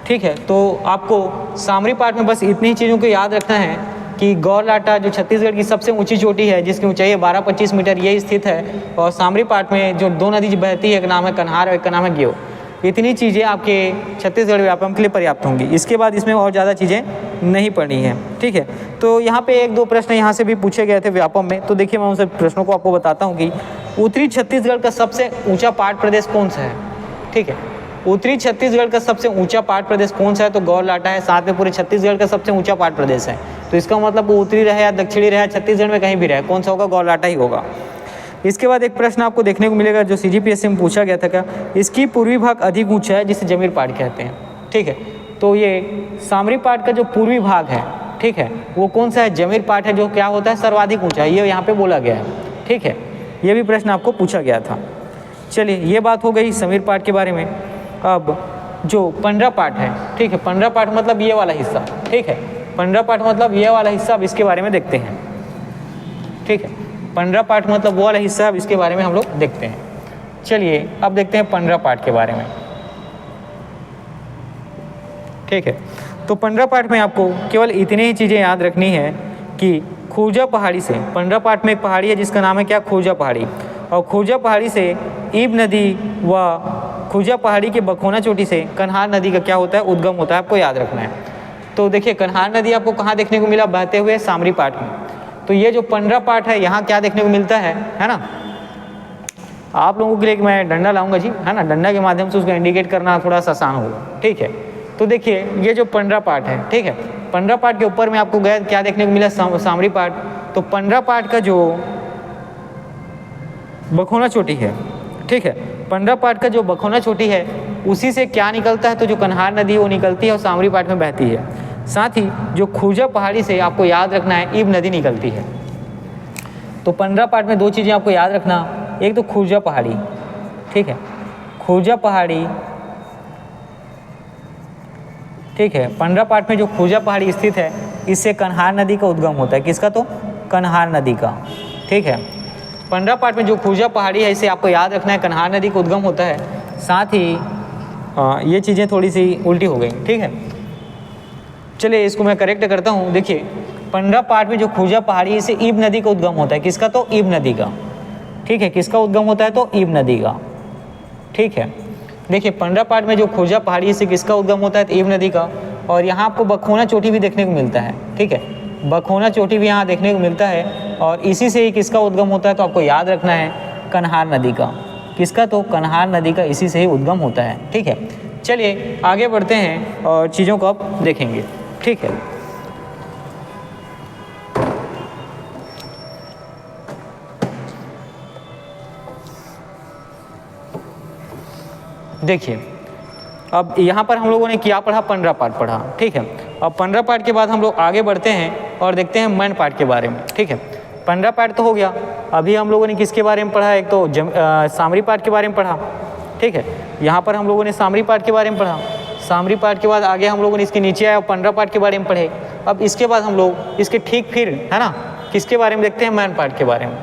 ठीक है। तो आपको सामरी पार्ट में बस इतनी चीज़ों को याद रखना है कि गौरलाटा जो छत्तीसगढ़ की सबसे ऊंची चोटी है, जिसकी ऊंचाई है 12-25 मीटर, ये स्थित है। और सामरी पार्ट में जो दो नदी बहती है, एक नाम है कन्हार और एक का नाम है ग्यो। इतनी चीज़ें आपके छत्तीसगढ़ व्यापम के लिए पर्याप्त होंगी। इसके बाद इसमें और ज़्यादा चीज़ें नहीं पढ़नी है, ठीक है। तो यहाँ पे एक दो प्रश्न यहाँ से भी पूछे गए थे व्यापम में, तो देखिए मैं उन सब प्रश्नों को आपको बताता हूँ कि उत्तरी छत्तीसगढ़ का सबसे ऊँचा पाट प्रदेश कौन सा है, ठीक है। उत्तरी छत्तीसगढ़ का सबसे ऊंचा पाट प्रदेश कौन सा है, तो गौरलाटा है। साथ में पूरे छत्तीसगढ़ का सबसे ऊंचा पाट प्रदेश है। तो इसका मतलब उत्तरी रहे या दक्षिणी रहे, छत्तीसगढ़ में कहीं भी रहे, कौन सा होगा, गौरलाटा ही होगा। इसके बाद एक प्रश्न आपको देखने को मिलेगा जो CGPSC में पूछा गया था, क्या इसकी पूर्वी भाग अधिक ऊंचा है जिसे जमीर पाट कहते हैं, ठीक है। तो ये सामरी पाट का जो पूर्वी भाग है, ठीक है, वो कौन सा है, जमीर पाट है, जो क्या होता है, सर्वाधिक ऊंचा है, ये यहाँ पे बोला गया है, ठीक है। ये भी प्रश्न आपको पूछा गया था। चलिए, ये बात हो गई समीर पाट के बारे में। अब जो पंडरा पाट है, ठीक है, पंडरा पाट मतलब ये वाला हिस्सा, ठीक है, पंडरा पाट मतलब ये वाला हिस्सा, अब इसके बारे में देखते हैं, ठीक है। पंडरा पाट मतलब वो वाला हिस्सा, अब इसके बारे में हम लोग देखते हैं। चलिए अब देखते हैं पंडरा पाट के बारे में, ठीक है। तो पंडरा पाट में आपको केवल इतनी ही चीज़ें याद रखनी है कि खूजा पहाड़ी से, पंडरा पाट में एक पहाड़ी है जिसका नाम है क्या, खूजा पहाड़ी, और खूजा पहाड़ी से ईब नदी व खूजा पहाड़ी के बखोना चोटी से कन्हार नदी का क्या होता है, उद्गम होता है, आपको याद रखना है। तो देखिए कन्हार नदी आपको कहाँ देखने को मिला, बहते हुए सामरी पाट में। तो ये जो पंडरा पाट है, यहाँ क्या देखने को मिलता है ना। आप लोगों के लिए मैं डंडा लाऊंगा जी, है ना, डंडा के माध्यम से उसको इंडिकेट करना थोड़ा सा आसान होगा, ठीक है। तो देखिए ये जो पंडरा पाट है, ठीक है, पंडरा पाट के ऊपर में आपको गए क्या देखने को मिला, सामरी पाट। तो पंडरा पाट का जो बखोना चोटी है, ठीक है, पंडरा पाट का जो बखोना चोटी है, उसी से क्या निकलता है, तो जो कन्हार नदी है वो निकलती है और सामरी पाट में बहती है। साथ ही जो खूजा पहाड़ी से आपको याद रखना है, ईब नदी निकलती है। तो पंडरा पाट में दो चीज़ें आपको याद रखना, एक तो खूजा पहाड़ी, ठीक है, खूजा पहाड़ी, ठीक है, पंडरा पाट में जो खूजा पहाड़ी स्थित है, इससे कन्हार नदी का उद्गम होता है। किसका, तो कन्हार नदी का, ठीक है। पंडरा पाट में जो खूजा पहाड़ी है, इसे आपको याद रखना है, कन्हार नदी का उद्गम होता है। साथ ही ये चीज़ें थोड़ी सी उल्टी हो गई, ठीक है। चलिए इसको मैं करेक्ट करता हूँ। देखिए पंडरा पाट में जो खूजा पहाड़ी है, इसे ईब नदी का उद्गम होता है। किसका, तो ईब नदी का, ठीक है, किसका उद्गम होता है, तो ईब नदी का, ठीक है। देखिए पंडरा पाट में जो खूजा पहाड़ी से किसका उद्गम होता है, तो ईब नदी का। और यहाँ आपको बखोना चोटी भी देखने को मिलता है, ठीक है, बखोना चोटी भी यहाँ देखने को मिलता है। और इसी से ही किसका उद्गम होता है, तो आपको याद रखना है कन्हार नदी का। किसका, तो कन्हार नदी का, इसी से ही उद्गम होता है, ठीक है। चलिए आगे बढ़ते हैं और चीज़ों को अब देखेंगे, ठीक है। देखिए अब यहाँ पर हम लोगों ने क्या पढ़ा, पंडरा पाट पढ़ा, ठीक है। अब पंडरा पाट के बाद हम लोग आगे बढ़ते हैं और देखते हैं मैन पाट के बारे में, ठीक है। पंडरा पाट तो हो गया, अभी हम लोगों ने किसके बारे में पढ़ा, एक तो सामरी पाट के बारे में पढ़ा, ठीक है। यहाँ पर हम लोगों ने सामरी पाट के बारे में पढ़ा। सामरी पाट के बाद आगे हम लोगों ने इसके नीचे आए और पंडरा पाट के बारे में पढ़े। अब इसके बाद हम लोग इसके ठीक फिर, है ना, किसके बारे में देखते हैं, मैन पाट के बारे में।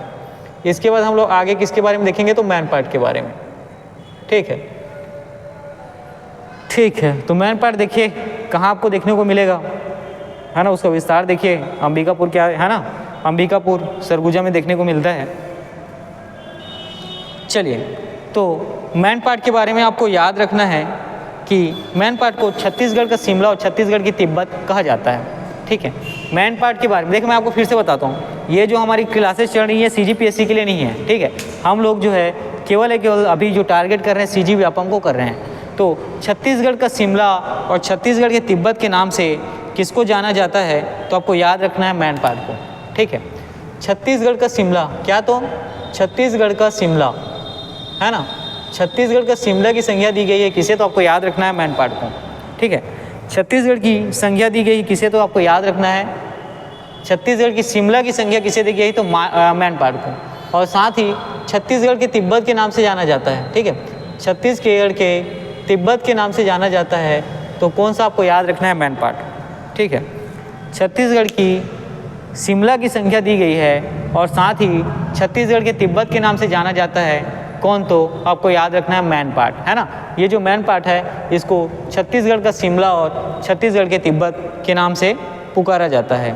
इसके बाद हम लोग आगे किसके बारे में देखेंगे, तो मैन पाट के बारे में, ठीक है, ठीक है। तो मैन पाट देखिए कहाँ आपको देखने को मिलेगा, है ना, उसका विस्तार देखिए, अंबिकापुर क्या है ना, अंबिकापुर सरगुजा में देखने को मिलता है। चलिए तो मैन पाट के बारे में आपको याद रखना है कि मैन पाट को छत्तीसगढ़ का शिमला और छत्तीसगढ़ की तिब्बत कहा जाता है, ठीक है। मैन पाट के बारे में देखिए मैं आपको फिर से बताता हूँ, ये जो हमारी क्लासेस चल रही है CGPSC के लिए नहीं है, ठीक है। हम लोग जो है केवल अभी जो टारगेट कर रहे हैं CG व्यापम को कर रहे हैं। तो छत्तीसगढ़ का शिमला और छत्तीसगढ़ के तिब्बत के नाम से किसको जाना जाता है, तो आपको याद रखना है मैन पाट को, ठीक है। छत्तीसगढ़ का शिमला, क्या, तो छत्तीसगढ़ का शिमला, है ना, छत्तीसगढ़ का शिमला की संज्ञा दी गई है किसे, तो आपको याद रखना है मैन पाट को, ठीक है। छत्तीसगढ़ की संज्ञा दी गई किसे, तो आपको याद रखना है छत्तीसगढ़ की शिमला की संज्ञा किसे दी गई, तो मैन पाट को। और साथ ही छत्तीसगढ़ के तिब्बत के नाम से जाना जाता है, ठीक है, छत्तीसगढ़ के तिब्बत के नाम से जाना जाता है, तो कौन सा आपको याद रखना है, मैन पाट, ठीक है। छत्तीसगढ़ की शिमला की संख्या दी गई है और साथ ही छत्तीसगढ़ के तिब्बत के नाम से जाना जाता है, कौन, तो आपको याद रखना है मैन पार्ट, है ना। ये जो मैन पार्ट है इसको छत्तीसगढ़ का शिमला और छत्तीसगढ़ के तिब्बत के नाम से पुकारा जाता है,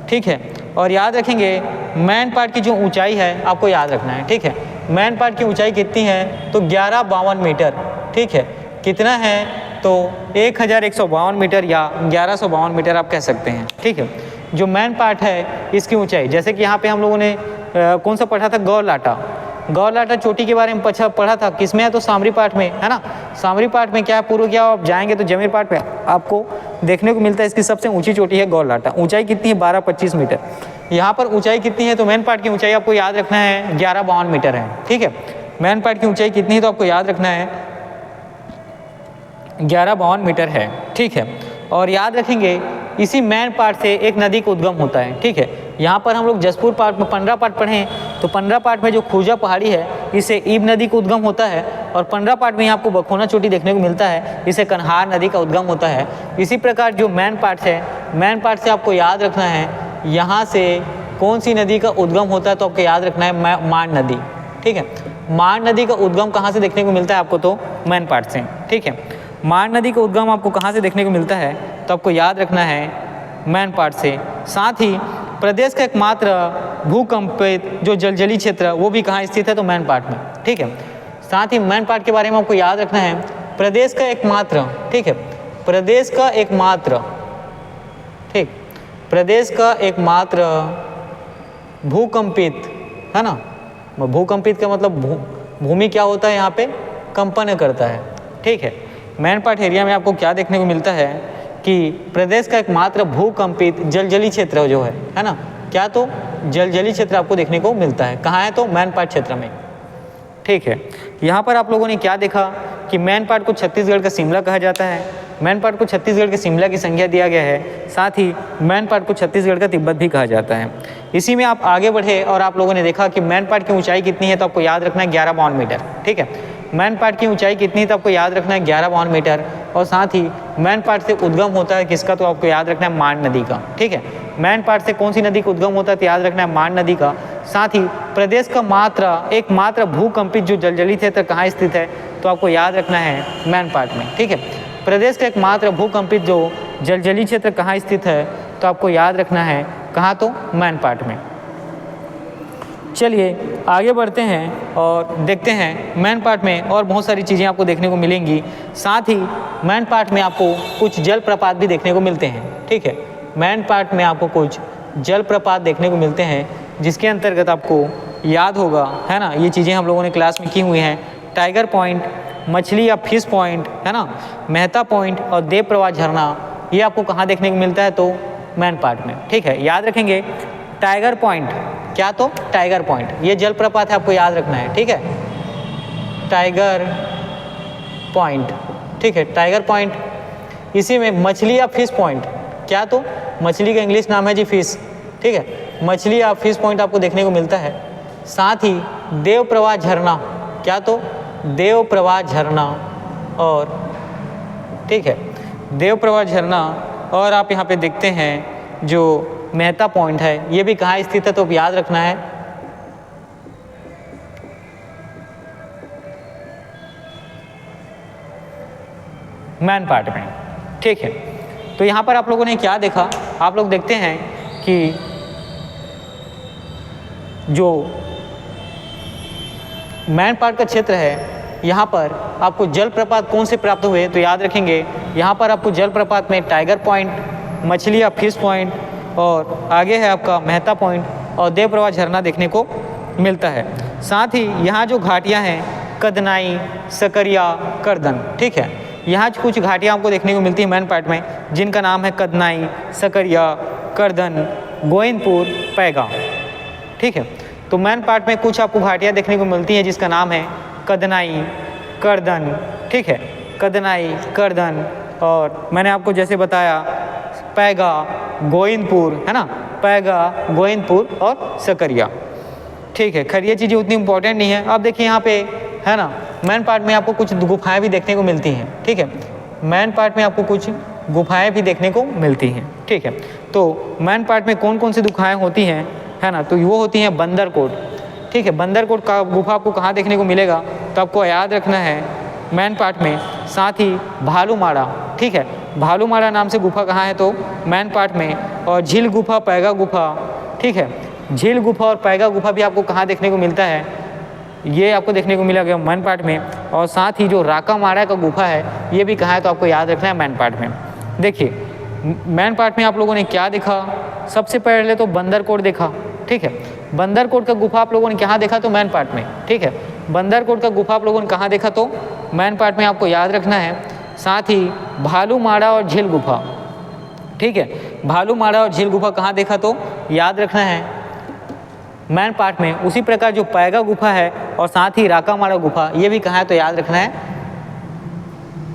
ठीक है। और याद रखेंगे मैन पार्ट की जो ऊंचाई है आपको याद रखना है, ठीक है। मैन पार्ट की ऊंचाई कितनी है, तो 1152 मीटर, ठीक है। कितना है, तो 1152 मीटर या 1152 मीटर आप कह सकते हैं, ठीक है। जो मैन पार्ट है इसकी ऊंचाई, जैसे कि यहाँ पे हम लोगों ने कौन सा पढ़ा था, गौरलाटा। गौरलाटा चोटी के बारे में पढ़ा था, किसमें है, तो सामरी पाठ में, है ना। सामरी पाठ में क्या है, पूर्व क्या आप जाएंगे तो जमीर पाठ में आपको देखने को मिलता है इसकी सबसे ऊंची चोटी है गौरलाटा। ऊंचाई कितनी है, 1225 मीटर। यहाँ पर ऊंचाई कितनी है, तो मैन पार्ट की ऊंचाई आपको याद रखना है 1152 मीटर है, ठीक है। मैन पार्ट की ऊंचाई कितनी है, तो आपको याद रखना है 1152 मीटर है, ठीक है। और याद रखेंगे इसी मैन पार्ट से एक नदी का उद्गम होता है, ठीक है। यहाँ पर हम लोग जसपुर पार्ट में 15 पार्ट पढ़ें, तो 15 पार्ट में जो खूजा पहाड़ी है इससे ईब नदी का उद्गम होता है, और 15 पार्ट में आपको बखोना चोटी देखने को मिलता है, इससे कन्हार नदी का उद्गम होता है। इसी प्रकार जो मैन पार्ट है, मैन पार्ट से आपको याद रखना है यहाँ से कौन सी नदी का उद्गम होता है, तो आपको याद रखना है मांड नदी, ठीक है। मांड नदी का उद्गम कहाँ से देखने को मिलता है आपको, तो मैन पार्ट से, ठीक है। मांड नदी का उद्गम आपको कहाँ से देखने को मिलता है, तो आपको याद रखना है मैन पार्ट से। साथ ही प्रदेश का एकमात्र भूकंपित जो जलजली क्षेत्र वो भी कहाँ स्थित है, तो मैन पार्ट में, ठीक है। साथ ही मैन पार्ट के बारे में आपको याद रखना है प्रदेश का एकमात्र, ठीक है, प्रदेश का एकमात्र, ठीक, प्रदेश का एकमात्र भूकंपित, है ना। भूकंपित का मतलब भूमि क्या होता है, यहाँ पे कंपन करता है, ठीक है। मैन पार्ट एरिया में आपको क्या देखने को मिलता है कि प्रदेश का एकमात्र भूकंपित जलजली क्षेत्र जो है ना, क्या, तो जलजली क्षेत्र आपको देखने को मिलता है। कहाँ है, तो मैन पार्ट क्षेत्र में, ठीक है। यहाँ पर आप लोगों ने क्या देखा कि मैन पार्ट को छत्तीसगढ़ का शिमला कहा जाता है, मैन पार्ट को छत्तीसगढ़ के शिमला की संज्ञा दिया गया है। साथ ही मैन पार्ट को छत्तीसगढ़ का तिब्बत भी कहा जाता है। इसी में आप आगे बढ़े और आप लोगों ने देखा कि मैन पार्ट की ऊंचाई कितनी है, तो आपको याद रखना है 1152 मीटर, ठीक है। मैन पार्ट की ऊंचाई कितनी है, तो आपको याद रखना है 1152 मीटर। और साथ ही मैन पार्ट से उद्गम होता है किसका, तो आपको याद रखना है मांड नदी का, ठीक है। मैन पार्ट से कौन सी नदी का उद्गम होता है, तो याद रखना है मांड नदी का। साथ ही प्रदेश का एकमात्र भूकंपित जो जलजली क्षेत्र कहाँ स्थित है, तो आपको याद रखना है मैन पार्ट में, ठीक है। प्रदेश का एकमात्र भूकंपित जो जलजली क्षेत्र कहाँ स्थित है, तो आपको याद रखना है कहाँ, तो मैन पार्ट में। चलिए आगे बढ़ते हैं और देखते हैं मैन पार्ट में और बहुत सारी चीज़ें आपको देखने को मिलेंगी। साथ ही मैन पार्ट में आपको कुछ जलप्रपात भी देखने को मिलते हैं, ठीक है। मैन पार्ट में आपको कुछ जलप्रपात देखने को मिलते हैं जिसके अंतर्गत आपको याद होगा, है ना, ये चीज़ें हम लोगों ने क्लास में की हुई हैं। टाइगर पॉइंट, मछली या फिश पॉइंट, है ना, मेहता पॉइंट और देव प्रवाह झरना, ये आपको कहाँ देखने को मिलता है, तो मैन पार्ट में, ठीक है। याद रखेंगे टाइगर पॉइंट, क्या, तो टाइगर पॉइंट, ये जलप्रपात है, आपको याद रखना है, ठीक है। टाइगर पॉइंट, ठीक है, टाइगर पॉइंट। इसी में मछली या फिश पॉइंट, क्या, तो मछली का इंग्लिश नाम है जी फिश, ठीक है। मछली या फिश पॉइंट आपको देखने को मिलता है। साथ ही देव प्रवाह झरना, क्या, तो देव प्रवाह झरना, और ठीक है, देव प्रवाह झरना। और आप यहाँ पे देखते हैं जो मेहता पॉइंट है ये भी कहाँ स्थित है, तो याद रखना है मैन पार्ट में, ठीक है। तो यहाँ पर आप लोगों ने क्या देखा, आप लोग देखते हैं कि जो मैन पार्ट का क्षेत्र है यहाँ पर आपको जलप्रपात कौन से प्राप्त हुए, तो याद रखेंगे यहाँ पर आपको जलप्रपात में टाइगर पॉइंट, मछली या फिश पॉइंट, और आगे है आपका मेहता पॉइंट और देव प्रवाह झरना देखने को मिलता है। साथ ही यहाँ जो घाटियाँ हैं कदनाई, सकरिया, करदन, ठीक है, यहाँ कुछ घाटियाँ आपको देखने को मिलती है मैन पार्ट में जिनका नाम है कदनाई, सकरिया, करदन, गोविंदपुर, पैगा, ठीक है। तो मैन पार्ट में कुछ आपको घाटियाँ देखने को मिलती हैं जिसका नाम है कदनाई, करदन, ठीक है, कदनाई, करदन, और मैंने आपको जैसे बताया पैगा, गोविंदपुर, है ना, पैगा, गोविंदपुर और सकरिया, ठीक है। खैर ये चीज़ें उतनी इंपॉर्टेंट नहीं है। अब देखिए यहाँ पे, है ना, मैन पार्ट में आपको कुछ गुफाएं भी देखने को मिलती हैं, ठीक है। मैन पार्ट में आपको कुछ गुफाएं भी देखने को मिलती हैं, ठीक है। तो मैन पार्ट में कौन कौन सी गुफाएं होती हैं, है ना, तो वो होती हैं बंदरकोट, ठीक है। बंदरकोट का गुफा आपको कहाँ देखने को मिलेगा, तो आपको याद रखना है मैन पार्ट में। साथ ही भालूमाड़ा, ठीक है, भालूमाड़ा नाम से गुफा कहाँ है, तो मैन पार्ट में। और झील गुफा, पैगा गुफा, ठीक है, झील गुफा और पैगा गुफा भी आपको कहाँ देखने को मिलता है, ये आपको देखने को मिलेगा मैन पार्ट में। और साथ ही जो राकामाड़ा का गुफा है ये भी कहाँ है, तो आपको याद रखना है मैन पार्ट में। देखिए मैन पार्ट में आप लोगों ने क्या देखा, सबसे पहले तो बंदरकोट देखा, ठीक है। बंदरकोट का गुफा आप लोगों ने कहाँ देखा, तो मैन पार्ट में, ठीक है। बंदरकोट का गुफा आप लोगों ने कहाँ देखा, तो मैन पार्ट में, आपको याद रखना है। साथ ही भालूमाड़ा और झील गुफा, ठीक है, भालूमाड़ा और झील गुफा कहाँ देखा, तो याद रखना है मैन पार्ट में। उसी प्रकार जो पैगा गुफा है और साथ ही राकामाड़ा गुफा ये भी कहाँ है, तो याद रखना है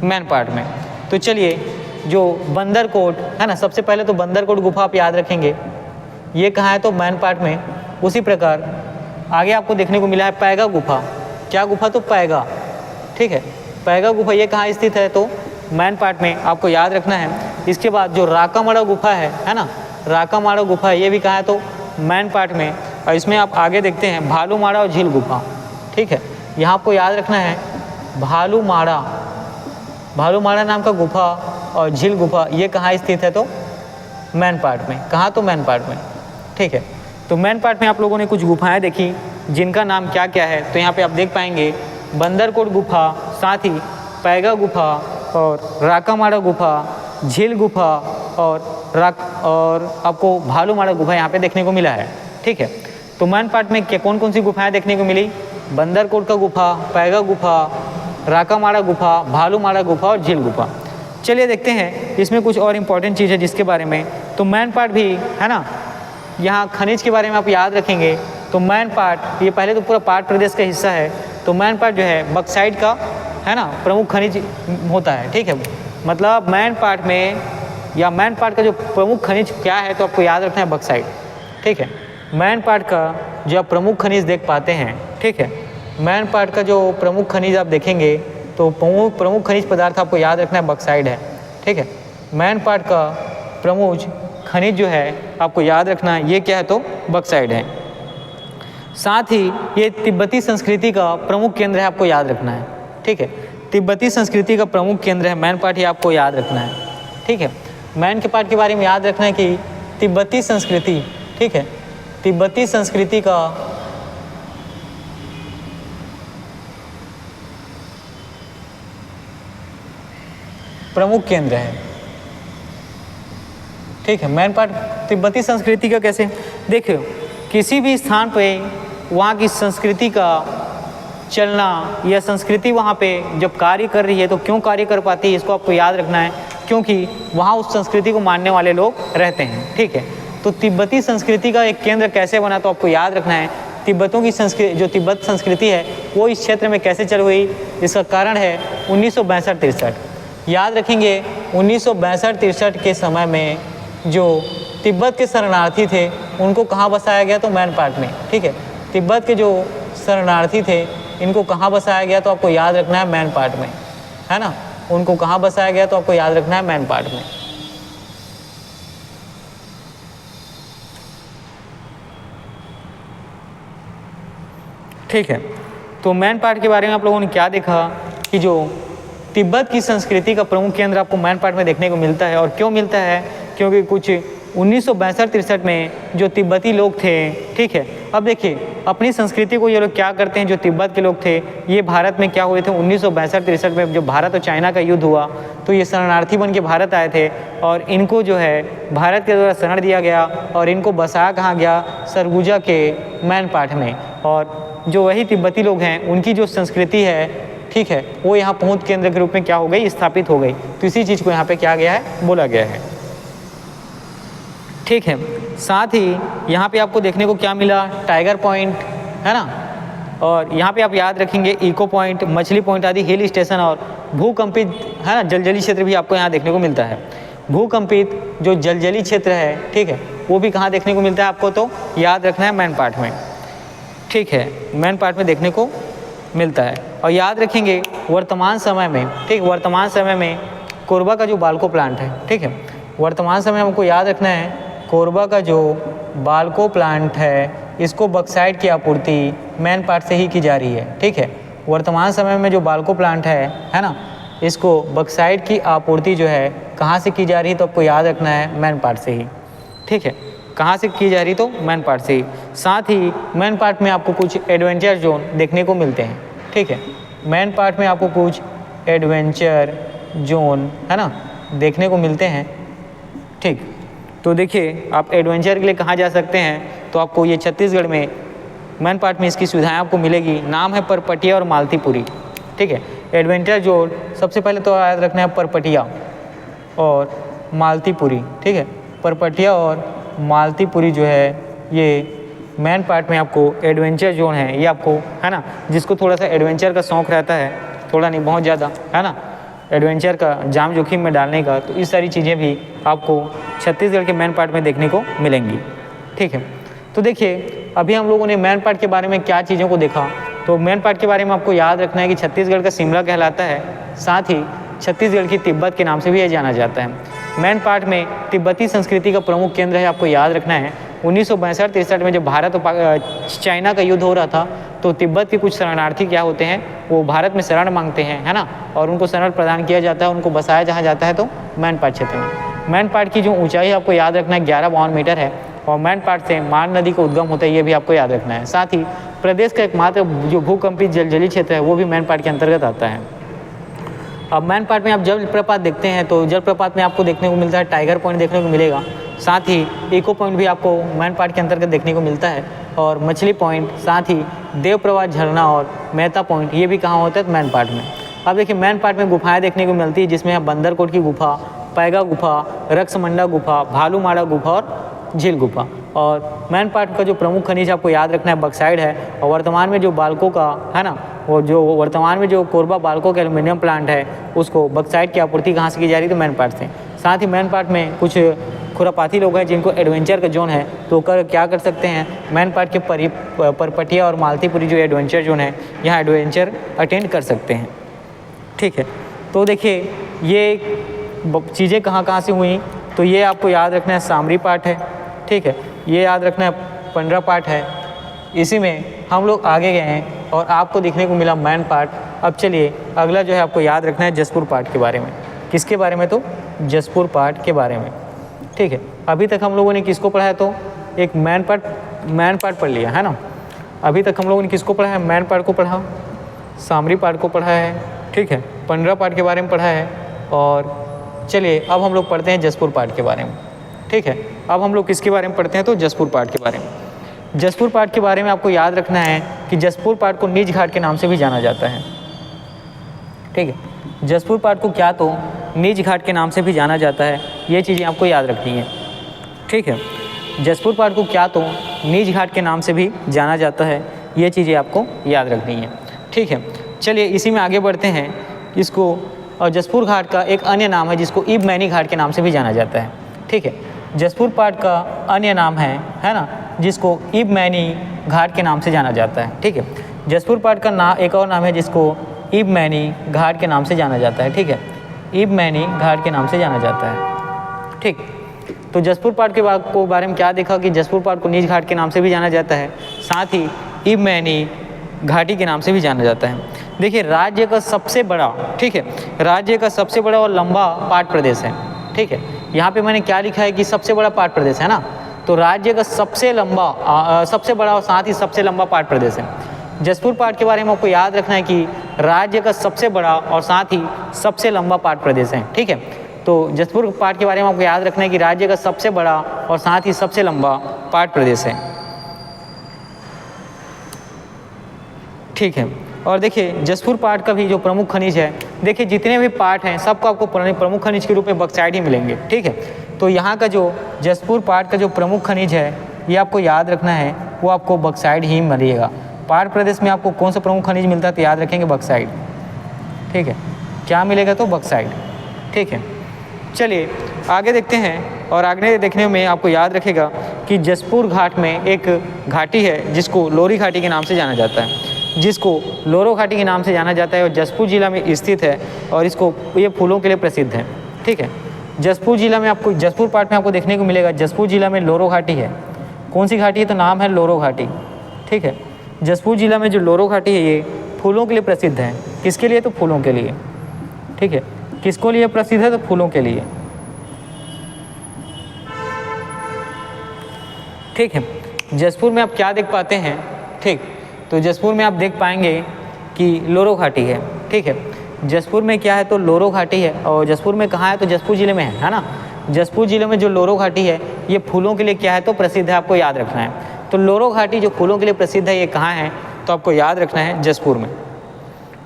मैन पार्ट में। तो चलिए जो बंदरकोट है ना, सबसे पहले तो बंदरकोट गुफा आप याद रखेंगे, ये कहाँ है, तो मैन पार्ट में। उसी प्रकार आगे आपको देखने को मिला है पैगा गुफा, क्या गुफा, तो पैगा, ठीक है, पैगा गुफा ये कहाँ स्थित है, तो मैन पार्ट में, आपको याद रखना है। इसके बाद जो राकामाड़ा गुफा है ना, राकामाड़ा गुफा ये भी कहाँ है, तो मैन पार्ट में। और इसमें आप आगे देखते हैं भालूमाड़ा और झील गुफा, ठीक है, यहाँ आपको याद रखना है भालूमाड़ा, भालूमाड़ा नाम का गुफा और झील गुफा ये कहाँ स्थित है, तो मैन पार्ट में। कहाँ, तो मैन पार्ट में, ठीक है। तो मैन पार्ट में आप लोगों ने कुछ गुफाएं देखी जिनका नाम क्या क्या है, तो यहाँ पे आप देख पाएंगे बंदरकोट गुफा, साथ ही पैगा गुफा और राकामाड़ा गुफा, झील गुफा और आपको भालूमाड़ा गुफा यहाँ पे देखने को मिला है, ठीक है। तो मैन पार्ट में कौन कौन सी गुफाएं देखने को मिली, बंदरकोट का गुफा, पैगा गुफा, राकामाड़ा गुफा, भालूमाड़ा गुफा और झील गुफा। चलिए देखते हैं इसमें कुछ और इम्पॉर्टेंट चीज़ है जिसके बारे में। तो मैन पार्ट भी है ना, यहाँ खनिज के बारे में आप याद रखेंगे। तो मैन पार्ट ये पहले तो पूरा पार्ट प्रदेश का हिस्सा है। तो मैन पार्ट जो है बक्साइट का है ना प्रमुख खनिज होता है, ठीक है। मतलब मैन पार्ट में या मैन पार्ट का जो प्रमुख खनिज क्या है, तो आपको याद रखना है बक्साइट, ठीक है। मैन पार्ट का जो आप प्रमुख खनिज देख पाते हैं, ठीक है, मैन पार्ट का जो प्रमुख खनिज आप देखेंगे तो प्रमुख खनिज पदार्थ आपको याद रखना है बक्साइट है, ठीक है। मैन पार्ट का प्रमुख खनिज जो है आपको याद रखना है ये क्या है, तो बक्साइट है। साथ ही ये तिब्बती संस्कृति का प्रमुख केंद्र है, आपको याद रखना है, ठीक है। तिब्बती संस्कृति का प्रमुख केंद्र है मैन पार्ट, ये आपको याद रखना है, ठीक है। मैन के पार्ट के बारे में याद रखना है कि तिब्बती संस्कृति, ठीक है, तिब्बती संस्कृति का प्रमुख केंद्र है, ठीक है। मैन पार्ट तिब्बती संस्कृति का कैसे, देखिए किसी भी स्थान पे वहाँ की संस्कृति का चलना या संस्कृति वहाँ पे जब कार्य कर रही है तो क्यों कार्य कर पाती है, इसको आपको याद रखना है, क्योंकि वहाँ उस संस्कृति को मानने वाले लोग रहते हैं, ठीक है। तो तिब्बती संस्कृति का एक केंद्र कैसे बना, तो आपको याद रखना है तिब्बतों की संस्कृति, जो तिब्बत संस्कृति है वो इस क्षेत्र में कैसे चल हुई, इसका कारण है 1962-63। याद रखेंगे 1962-63 के समय में जो तिब्बत के शरणार्थी थे उनको कहाँ बसाया गया, तो मैन पार्ट में, ठीक है। तिब्बत के जो शरणार्थी थे इनको कहाँ बसाया गया, तो आपको याद रखना है मैन पार्ट में, है ना। उनको कहाँ बसाया गया, तो आपको याद रखना है मैन पार्ट में। ठीक है, तो मैन पार्ट के बारे में आप लोगों ने क्या देखा कि जो तिब्बत की संस्कृति का प्रमुख केंद्र आपको मैन पार्ट में देखने को मिलता है। और क्यों मिलता है, क्योंकि कुछ 1962-63 में जो तिब्बती लोग थे, ठीक है। अब देखिए अपनी संस्कृति को ये लोग क्या करते हैं, जो तिब्बत के लोग थे ये भारत में क्या हुए थे 1962-63 में जब भारत और चाइना का युद्ध हुआ तो ये शरणार्थी बन के भारत आए थे और इनको जो है भारत के द्वारा शरण दिया गया और इनको बसाया कहाँ गया, सरगुजा के मैन पार्ट में। और जो वही तिब्बती लोग हैं उनकी जो संस्कृति है, ठीक है, वो यहाँ पहुँच केंद्र के रूप में क्या हो गई, स्थापित हो गई। तो इसी चीज़ को यहाँ पे क्या गया है, बोला गया है, ठीक है। साथ ही यहाँ पे आपको देखने को क्या मिला, टाइगर पॉइंट, है ना। और यहाँ पे आप याद रखेंगे इको पॉइंट, मछली पॉइंट आदि हिल स्टेशन और भूकंपित, है ना, जलजली क्षेत्र भी आपको यहाँ देखने को मिलता है। भूकंपित जो जलजली क्षेत्र है, ठीक है, वो भी कहाँ देखने को मिलता है आपको, तो याद रखना है मैन पार्ट में, ठीक है, मैन पार्ट में देखने को मिलता है। और याद रखेंगे वर्तमान समय में, ठीक, वर्तमान समय में कोरबा का जो बाल्को प्लांट है, ठीक है, वर्तमान समय में हमको याद रखना है कोरबा का जो बाल्को प्लांट है इसको बक्साइट की आपूर्ति मेन पार्ट से ही की जा रही है। ठीक है, वर्तमान समय में जो बाल्को प्लांट है ना, इसको बक्साइट की आपूर्ति जो है कहाँ से की जा रही है, तो आपको याद रखना है मेन पार्ट से ही। ठीक है, कहाँ से की जा रही तो मेन पार्ट से ही। साथ ही मेन पार्ट में आपको कुछ एडवेंचर जोन देखने को मिलते हैं। ठीक है, मेन पार्ट में आपको कुछ एडवेंचर जोन है ना देखने को मिलते हैं। ठीक, तो देखिए आप एडवेंचर के लिए कहाँ जा सकते हैं, तो आपको ये छत्तीसगढ़ में मेन पार्ट में इसकी सुविधाएं आपको मिलेगी। नाम है परपटिया और मालतीपुरी। ठीक है, एडवेंचर जोन सबसे पहले तो याद रखना है परपटिया और मालतीपुरी। ठीक है, परपटिया और मालतीपुरी जो है ये मेन पार्ट में आपको एडवेंचर जोन है। ये आपको है ना, जिसको थोड़ा सा एडवेंचर का शौक़ रहता है, थोड़ा नहीं बहुत ज़्यादा है ना, एडवेंचर का जाम जोखिम में डालने का, तो इस सारी चीज़ें भी आपको छत्तीसगढ़ के मेन पार्ट में देखने को मिलेंगी। ठीक है, तो देखिए अभी हम लोगों ने मेन पार्ट के बारे में क्या चीज़ों को देखा। तो मेन पार्ट के बारे में आपको याद रखना है कि छत्तीसगढ़ का शिमला कहलाता है, साथ ही छत्तीसगढ़ की तिब्बत के नाम से भी यह जाना जाता है। मेन पार्ट में तिब्बती संस्कृति का प्रमुख केंद्र है, आपको याद रखना है। 1962-63 में जब भारत और चाइना का युद्ध हो रहा था, तो तिब्बत के कुछ शरणार्थी क्या होते हैं, वो भारत में शरण मांगते हैं है ना, और उनको शरण प्रदान किया जाता है, उनको बसाया जहाँ जाता है तो मेन पार्ट क्षेत्र में। मेन पार्ट की जो ऊंचाई आपको याद रखना है 1152 मीटर है, और मेन पार्ट से मान नदी का उद्गम होता है, ये भी आपको याद रखना है। साथ ही प्रदेश का एकमात्र जो भूकंपित जलजली क्षेत्र है वो भी मेन पार्ट के अंतर्गत आता है। अब मेन पार्ट में आप जलप्रपात देखते हैं, तो जलप्रपात में आपको देखने को मिलता है टाइगर पॉइंट देखने को मिलेगा, साथ ही इको पॉइंट भी आपको मेन पार्ट के अंतर्गत देखने को मिलता है, और मछली पॉइंट, साथ ही देव प्रवाह झरना और मेहता पॉइंट, ये भी कहाँ होता है मेन पार्ट में। अब देखिए मेन पार्ट में गुफाएं देखने को मिलती है, जिसमें बंदरकोट की गुफा, पैगा गुफा, रक्समंडा गुफा, भालूमाड़ा गुफा और झील गुफा। और मेन पार्ट का जो प्रमुख खनिज आपको याद रखना है बक्साइड है, और वर्तमान में जो बाल्को का है ना, वो जो वर्तमान में जो कोरबा बाल्को का एल्युमिनियम प्लांट है, उसको बक्साइड की आपूर्ति कहाँ से की जा रही है, तो मेन पार्ट से। साथ ही मेन पार्ट में कुछ खुरापाती लोग हैं जिनको एडवेंचर का जोन है, तो क्या कर सकते हैं, मेन पार्ट के परपटिया और मालतीपुरी जो एडवेंचर जोन है, यहाँ एडवेंचर अटेंड कर सकते हैं। ठीक है, तो देखिए ये चीज़ें कहाँ कहाँ से हुई, तो ये आपको याद रखना है सामरी पार्ट है। ठीक है, ये याद रखना है पंडरा पार्ट है। इसी में हम लोग आगे गए हैं और आपको देखने को मिला मेन पार्ट। अब चलिए अगला जो है आपको याद रखना है जसपुर पार्ट के बारे में। किसके बारे में, तो जसपुर पार्ट के बारे में। ठीक है, अभी तक हम लोगों ने किसको पढ़ा है, तो एक मेन पार्ट पढ़ लिया है ना। अभी तक हम लोगों ने किसको पढ़ा है, मेन पार्ट को पढ़ा, सामरी पार्ट को पढ़ा है। ठीक है, पंडरा पार्ट के बारे में पढ़ा है, और चलिए अब हम लोग पढ़ते हैं जसपुर पार्ट के बारे में। ठीक है, अब हम लोग किसके बारे में पढ़ते हैं, तो जसपुर पार्ट के बारे में। जसपुर पार्ट के बारे में आपको याद रखना है कि जसपुर पार्ट को नीच घाट के नाम से भी जाना जाता है। ठीक है, जसपुर पार्ट को क्या तो नीच घाट के नाम से भी जाना जाता है, ये चीज़ें आपको याद रखनी है। ठीक है, जसपुर पार्ट को क्या तो नीच घाट के नाम से भी जाना जाता है, ये चीज़ें आपको याद रखनी है। ठीक है, चलिए इसी में आगे बढ़ते हैं। इसको और जसपुर घाट का एक अन्य नाम है जिसको इबमैनी घाट के नाम से भी जाना जाता है। ठीक है, जसपुर पार्ट का अन्य नाम है ना, जिसको इबमैनी घाट के नाम से जाना जाता है। ठीक है, जसपुर पार्ट का एक और नाम है जिसको इबमैनी घाट के नाम से जाना जाता है। ठीक है, इबमैनी घाट के नाम से जाना जाता है। ठीक, तो जसपुर पार्ट के बारे में क्या देखा कि जसपुर पार्ट को नीच घाट के नाम से भी जाना जाता है, साथ ही इबमैनी घाटी के नाम से भी जाना जाता है। देखिए राज्य का सबसे बड़ा, ठीक है, राज्य का सबसे बड़ा और लंबा पाट प्रदेश है। ठीक है, यहाँ पे मैंने क्या लिखा है कि सबसे बड़ा पाट प्रदेश है ना, तो राज्य का सबसे बड़ा और साथ ही सबसे लंबा पाट प्रदेश है। जसपुर पाट के बारे में आपको याद रखना है कि राज्य का सबसे बड़ा और साथ ही सबसे लंबा पाट प्रदेश है। ठीक है, तो जसपुर पाट के बारे में आपको याद रखना है कि राज्य का सबसे बड़ा और साथ ही सबसे लंबा पाट प्रदेश है। ठीक है, और देखिए जसपुर पाट का भी जो प्रमुख खनिज है, देखिए जितने भी पाट हैं सबको आपको प्रमुख खनिज के रूप में बक्साइड ही मिलेंगे। ठीक है, तो यहाँ का जो जसपुर पाट का जो प्रमुख खनिज है ये आपको याद रखना है, वो आपको बक्साइड ही मिलेगा। पाट प्रदेश में आपको कौन सा प्रमुख खनिज मिलता है, तो याद रखेंगे बक्साइड। ठीक है, क्या मिलेगा, तो बक्साइड। ठीक है, चलिए आगे देखते हैं, और आगे देखने में आपको याद रखेगा कि जसपुर घाट में एक घाटी है जिसको लोरी घाटी के नाम से जाना जाता है, जिसको लोरो घाटी के नाम से जाना जाता है, और जसपुर जिला में स्थित है, और इसको ये फूलों के लिए प्रसिद्ध है। ठीक है, जसपुर जिला में आपको, जसपुर पाट में आपको देखने को मिलेगा, जसपुर जिला में लोरो घाटी है, कौन सी घाटी है? तो नाम है लोरो घाटी। ठीक है, जसपुर जिला में जो लोरो घाटी है ये फूलों के लिए प्रसिद्ध है। किसके लिए? तो फूलों के लिए। ठीक है, किसको लिए प्रसिद्ध है? तो फूलों के लिए। ठीक है, जसपुर में आप क्या देख पाते हैं? ठीक, तो जसपुर में आप देख पाएंगे कि लोरो घाटी है। ठीक है, जसपुर में क्या है? तो लोरो घाटी है। और जसपुर में कहाँ है? तो जसपुर जिले में है ना। जसपुर जिले में जो लोरो घाटी है ये फूलों के लिए क्या है? तो प्रसिद्ध है, आपको याद रखना है। तो लोरो घाटी जो फूलों के लिए प्रसिद्ध है ये कहाँ है? तो आपको याद रखना है जसपुर में।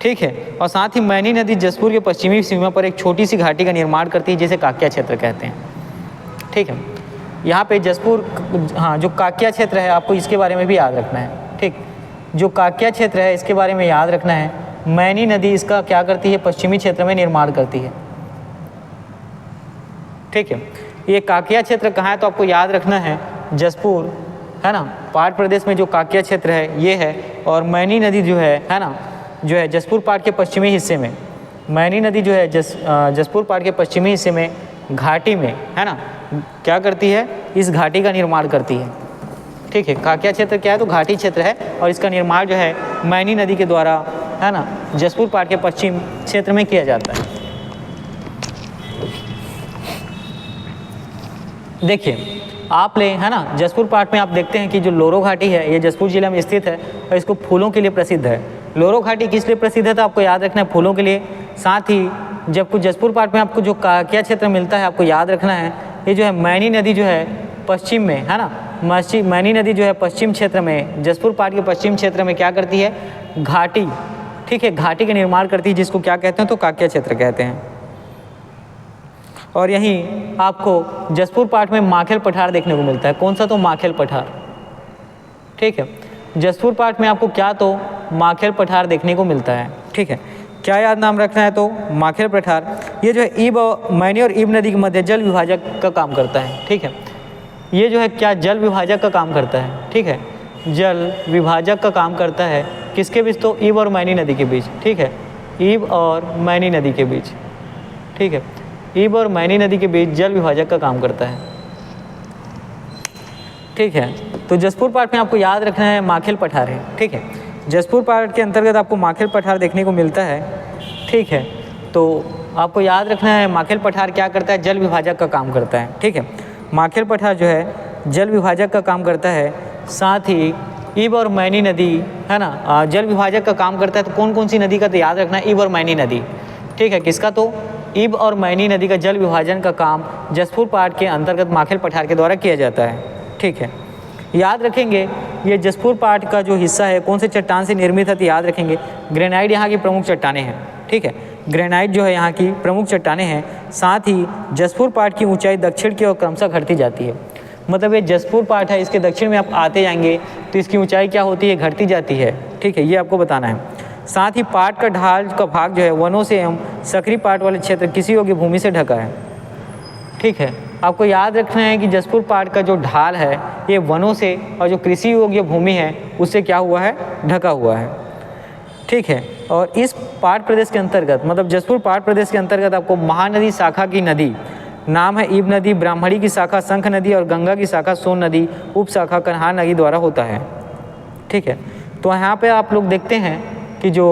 ठीक है, और साथ ही मैनी नदी जसपुर के पश्चिमी सीमा पर एक छोटी सी घाटी का निर्माण करती है जिसे काकिया क्षेत्र कहते हैं। ठीक है, यहाँ पे जसपुर, हाँ, जो काकिया क्षेत्र है आपको इसके बारे में भी याद रखना है। ठीक, जो काकिया क्षेत्र है इसके बारे में याद रखना है। मैनी नदी इसका क्या करती है? पश्चिमी क्षेत्र में निर्माण करती है। ठीक है, ये काकिया क्षेत्र कहाँ है? तो आपको याद रखना है जसपुर, है ना, पाट प्रदेश में जो काकिया क्षेत्र है ये है। और मैनी नदी जो है ना, जो है जसपुर पाट के पश्चिमी हिस्से में, मैनी नदी जो है जसपुर पाट के पश्चिमी हिस्से में घाटी में, है ना, क्या करती है? इस घाटी का निर्माण करती है। ठीक है, काकिया क्षेत्र क्या है? तो घाटी क्षेत्र है और इसका निर्माण जो है मैनी नदी के द्वारा, है ना, जसपुर पाट के पश्चिम क्षेत्र में किया जाता है। देखिए आप ले, है ना, जसपुर पाट में आप देखते हैं कि जो लोरो घाटी है ये जसपुर जिला में स्थित है और इसको फूलों के लिए प्रसिद्ध है। लोरो घाटी किस लिए प्रसिद्ध है? तो आपको याद रखना है फूलों के लिए। साथ ही जब कुछ जसपुर पाट में आपको जो काकिया क्षेत्र मिलता है आपको याद रखना है ये जो है मैनी नदी जो है पश्चिम में, है ना, मैनी नदी जो है पश्चिम क्षेत्र में, जसपुर पाट के पश्चिम क्षेत्र में क्या करती है? घाटी। ठीक है, घाटी का निर्माण करती है जिसको क्या कहते हैं? तो काकिया क्षेत्र कहते हैं। और यहीं आपको जसपुर पाट में माखेल पठार देखने को मिलता है। कौन सा? तो माखेल पठार। ठीक है, जसपुर पाट में आपको क्या? तो माखेल पठार देखने को मिलता है। ठीक है, क्या याद नाम रखना है? तो माखेल पठार। ये जो है ईब मैनी और ईब नदी के मध्य जल विभाजक का काम करता है। ठीक है, ये जो है क्या? जल विभाजक का काम करता है। ठीक है, जल विभाजक का काम करता है किसके बीच? तो ईब और मैनी नदी के बीच। ठीक है, ईब और मैनी नदी के बीच। ठीक है, ईब और मैनी नदी के बीच जल विभाजक का काम करता है। ठीक है, तो जसपुर पाट में आपको याद रखना है माखेल पठार है। ठीक है, जसपुर पाट के अंतर्गत आपको माखेल पठार देखने को मिलता है। ठीक है, तो आपको याद रखना है माखेल पठार क्या करता है? जल विभाजक का काम करता है। ठीक है, माखेल पठार जो है जल विभाजक का काम करता है। साथ ही ईब और मैनी नदी, है ना, जल विभाजक का काम करता है। तो कौन कौन सी नदी का? तो याद रखना है ईब और मैनी नदी। ठीक है, किसका? तो ईब और मैनी नदी का जल विभाजन का काम जसपुर पाट के अंतर्गत माखेल पठार के द्वारा किया जाता है। ठीक है, याद रखेंगे ये जसपुर पाट का जो हिस्सा है कौन से चट्टान से निर्मित है? तो याद रखेंगे ग्रेनाइट यहाँ की प्रमुख चट्टानें हैं। ठीक है, ग्रेनाइट जो है यहाँ की प्रमुख चट्टानें हैं। साथ ही जसपुर पाट की ऊंचाई दक्षिण की ओर क्रमशः घटती जाती है। मतलब ये जसपुर पाट है, इसके दक्षिण में आप आते जाएंगे तो इसकी ऊंचाई क्या होती है? घटती जाती है। ठीक है, ये आपको बताना है। साथ ही पाट का ढाल का भाग जो है वनों से एवं सक्रिय पाट वाले क्षेत्र किसी योग्य भूमि से ढका है। ठीक है, आपको याद रखना है कि जसपुर पाट का जो ढाल है ये वनों से और जो कृषि योग्य भूमि है उससे क्या हुआ है? ढका हुआ है। ठीक है, और इस पाट प्रदेश के अंतर्गत, मतलब जसपुर पाट प्रदेश के अंतर्गत आपको महानदी शाखा की नदी नाम है ईब नदी, ब्राह्मणी की शाखा शंख नदी और गंगा की शाखा सोन नदी, उप शाखा कन्हार नदी द्वारा होता है। ठीक है, तो यहाँ पे आप लोग देखते हैं कि जो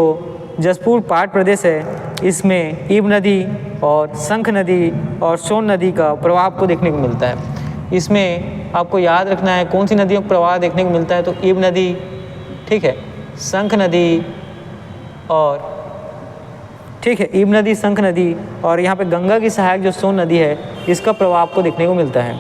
जसपुर पाट प्रदेश है इसमें ईब नदी और शंख नदी और सोन नदी का प्रवाह आपको देखने को मिलता है। इसमें आपको याद रखना है कौन सी नदियों का प्रवाह देखने को मिलता है? तो ईब नदी, ठीक है, शंख नदी और, ठीक है, ईब नदी, शंख नदी और यहाँ पे गंगा की सहायक जो सोन नदी है इसका प्रवाह आपको देखने को मिलता है।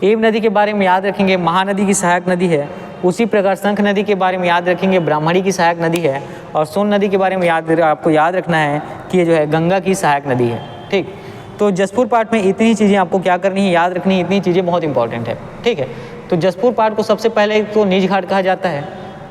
ईब नदी के बारे में याद रखेंगे महानदी की सहायक नदी है। उसी प्रकार शंख नदी के बारे में याद रखेंगे ब्राह्मणी की सहायक नदी है। और सोन नदी के बारे में आपको याद रखना है कि ये जो है गंगा की सहायक नदी है। ठीक, तो जसपुर पाट में इतनी चीज़ें आपको क्या करनी है? याद रखनी है। इतनी चीज़ें बहुत इंपॉर्टेंट है। ठीक है, तो जसपुर पाट को सबसे पहले तो नीच घाट कहा जाता है।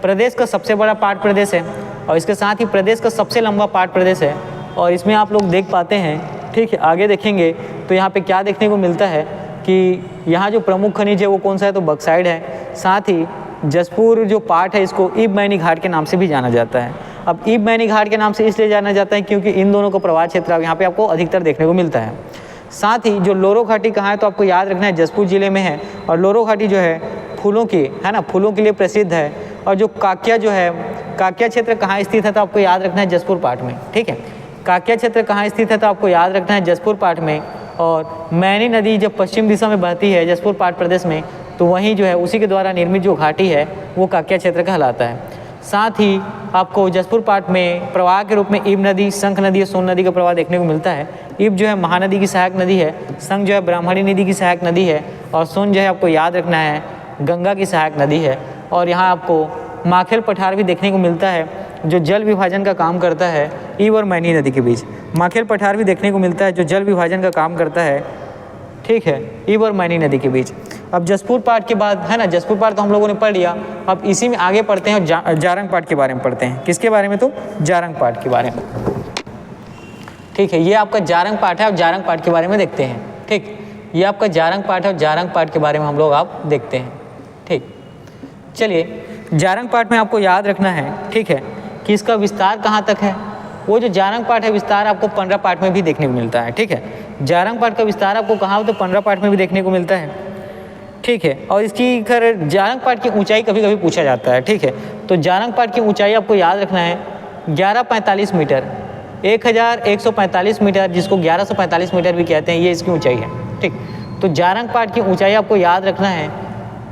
प्रदेश का सबसे बड़ा पाट प्रदेश है और इसके साथ ही प्रदेश का सबसे लंबा पाट प्रदेश है। और इसमें आप लोग देख पाते हैं, ठीक है, आगे देखेंगे तो यहाँ पे क्या देखने को मिलता है कि यहाँ जो प्रमुख खनिज है वो कौन सा है? तो बक्साइड है। साथ ही जसपुर जो पाट है इसको ईब मैनी घाट के नाम से भी जाना जाता है। अब ईब मैनी घाट के नाम से इसलिए जाना जाता है क्योंकि इन दोनों का प्रवाह क्षेत्र यहाँ पे आपको अधिकतर देखने को मिलता है। साथ ही जो लोरो घाटी कहाँ है तो आपको याद रखना है जसपुर जिले में है, और लोरो घाटी जो है फूलों की है ना, फूलों के लिए प्रसिद्ध है। और जो काक्या जो है, काक्या क्षेत्र कहाँ स्थित है तो आपको याद रखना है जसपुर पाठ में, ठीक है। काक्या क्षेत्र कहाँ स्थित है तो आपको याद रखना है जसपुर पाठ में। और मैनी नदी जब पश्चिम दिशा में बहती है जसपुर पाठ प्रदेश में, तो वहीं जो है उसी के द्वारा निर्मित जो घाटी है वो काक्या क्षेत्र कहलाता है। साथ ही आपको जसपुर पाठ में प्रवाह के रूप में ईब नदी, शंख नदी और सोन नदी का प्रवाह देखने को मिलता है। ईब जो है महानदी की सहायक नदी है, शंख जो है ब्राह्मणी नदी की सहायक नदी है, और सोन जो है आपको याद रखना है गंगा की सहायक नदी है। और यहाँ आपको माखेल पठार भी देखने को मिलता है जो जल विभाजन का काम करता है ईब और मैनी नदी के बीच। माखेल पठार भी देखने को मिलता है जो जल विभाजन का काम करता है, ठीक है, ईब और मैनी नदी के बीच। अब जसपुर पाठ के बाद है ना, जसपुर पाठ तो हम लोगों ने पढ़ लिया, अब इसी में आगे पढ़ते हैं और जारंग पाठ के बारे में पढ़ते हैं। किसके बारे में तो जारंग पाठ के बारे में, ठीक है। ये आपका जारंग पाठ है, अब जारंग पाठ के बारे में देखते हैं, ठीक। ये आपका जारंग पाठ है और जारंग पाठ के बारे में हम लोग आप देखते हैं, ठीक। चलिए, जारंग पाठ में आपको याद रखना है, ठीक है, कि इसका विस्तार कहाँ तक है। वो जो जारंग पाठ है विस्तार आपको 15 पाठ में भी देखने को मिलता है, ठीक है। जारंग पाठ का विस्तार आपको कहाँ तो 15 पाठ में भी देखने को मिलता है, ठीक है। और इसकी खैर जारंग पाठ की ऊंचाई कभी कभी पूछा जाता है, ठीक है। तो जारंग पाठ की ऊंचाई आपको याद रखना है 1145 मीटर, 1145 मीटर, जिसको 1145 मीटर भी कहते हैं, ये इसकी ऊंचाई है, ठीक। तो जारंग पाठ की ऊंचाई आपको याद रखना है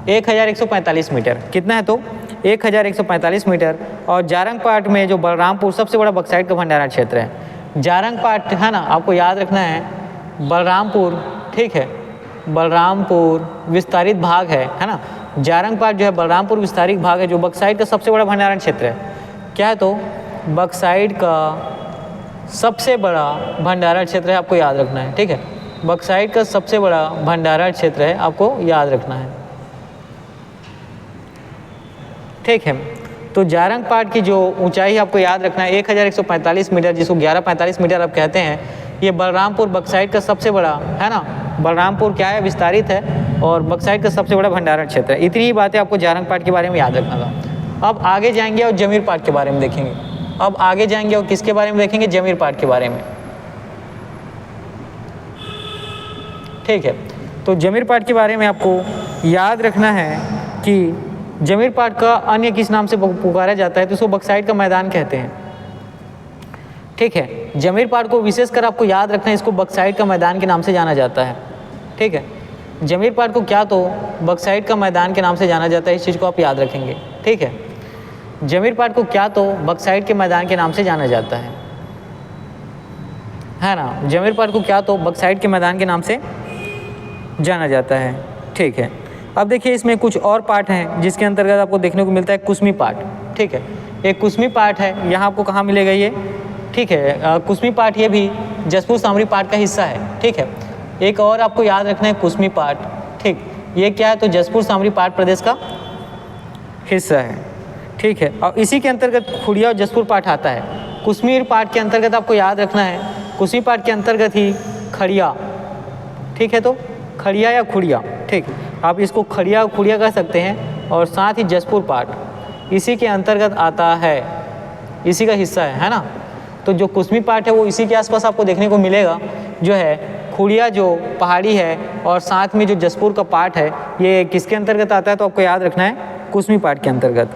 1145 मीटर। कितना है तो 1145 मीटर। और जारंग पाठ में जो बलरामपुर सबसे बड़ा बक्साइट का भंडारण क्षेत्र है। जारंग पाठ है ना, आपको याद रखना है बलरामपुर, ठीक है, बलरामपुर विस्तारित भाग है ना। जारंग पाठ जो है बलरामपुर विस्तारित भाग है जो बक्साइट का सबसे बड़ा भंडारण क्षेत्र है। क्या है तो बक्साइट का सबसे बड़ा भंडारण क्षेत्र है, आपको याद रखना है, ठीक है। बक्साइट का सबसे बड़ा भंडारण क्षेत्र है, आपको याद रखना है, ठीक है। तो जारंग पाठ की जो ऊंचाई आपको याद रखना है 1145 मीटर, जिसको 1145 मीटर आप कहते हैं। ये बलरामपुर बक्साइट का सबसे बड़ा है ना, बलरामपुर क्या है विस्तारित है और बक्साइट का सबसे बड़ा भंडारण क्षेत्र है। इतनी ही बातें आपको जारंग पाठ के बारे में याद रखना था। अब आगे जाएंगे और जमीर पाठ के बारे में देखेंगे। अब आगे जाएंगे और किसके बारे में देखेंगे, जमीर पाठ के बारे में, ठीक है। तो जमीर पाठ के बारे में आपको याद रखना है कि जमीर पाठ का अन्य किस नाम से पुकारा जाता है तो उसको बक्साइट का मैदान कहते हैं, ठीक है। जमीर पाठ को विशेषकर आपको याद रखना है, इसको बक्साइट का मैदान के नाम से जाना जाता है, ठीक है। जमीर पाठ को क्या तो बक्साइट का मैदान के नाम से जाना जाता है, इस चीज़ को आप याद रखेंगे, ठीक है। जमीर पाठ को क्या तो बक्साइट के मैदान के नाम से जाना जाता है ना। जमीर पाठ को क्या तो बक्साइट के मैदान के नाम से जाना जाता है, ठीक है। अब देखिए इसमें कुछ और पाठ हैं जिसके अंतर्गत आपको देखने को मिलता है कुसमी पाठ, ठीक है। एक कुसमी पाठ है, यहाँ आपको कहाँ मिलेगा ये, ठीक है। कुसमी पाठ ये भी जसपुर सामरी पाठ का हिस्सा है, ठीक है। एक और आपको याद रखना है कुसमी पाठ, ठीक। ये क्या है तो जसपुर सामरी पाठ प्रदेश का हिस्सा है, ठीक है। और इसी के अंतर्गत खुड़िया और जसपुर पाठ आता है। कुसमी पाठ के अंतर्गत आपको याद रखना है, कुसमी पाठ के अंतर्गत ही खड़िया, ठीक है। तो खड़िया या खुड़िया, ठीक, आप इसको खड़िया खुड़िया कह सकते हैं। और साथ ही जसपुर पाठ इसी के अंतर्गत आता है, इसी का हिस्सा है ना। तो जो कुसमी पाठ है वो इसी के आसपास आपको देखने को मिलेगा, जो है खुड़िया जो पहाड़ी है और साथ में जो जसपुर का पाठ है ये किसके अंतर्गत आता है तो आपको याद रखना है कुसमी पाठ के अंतर्गत,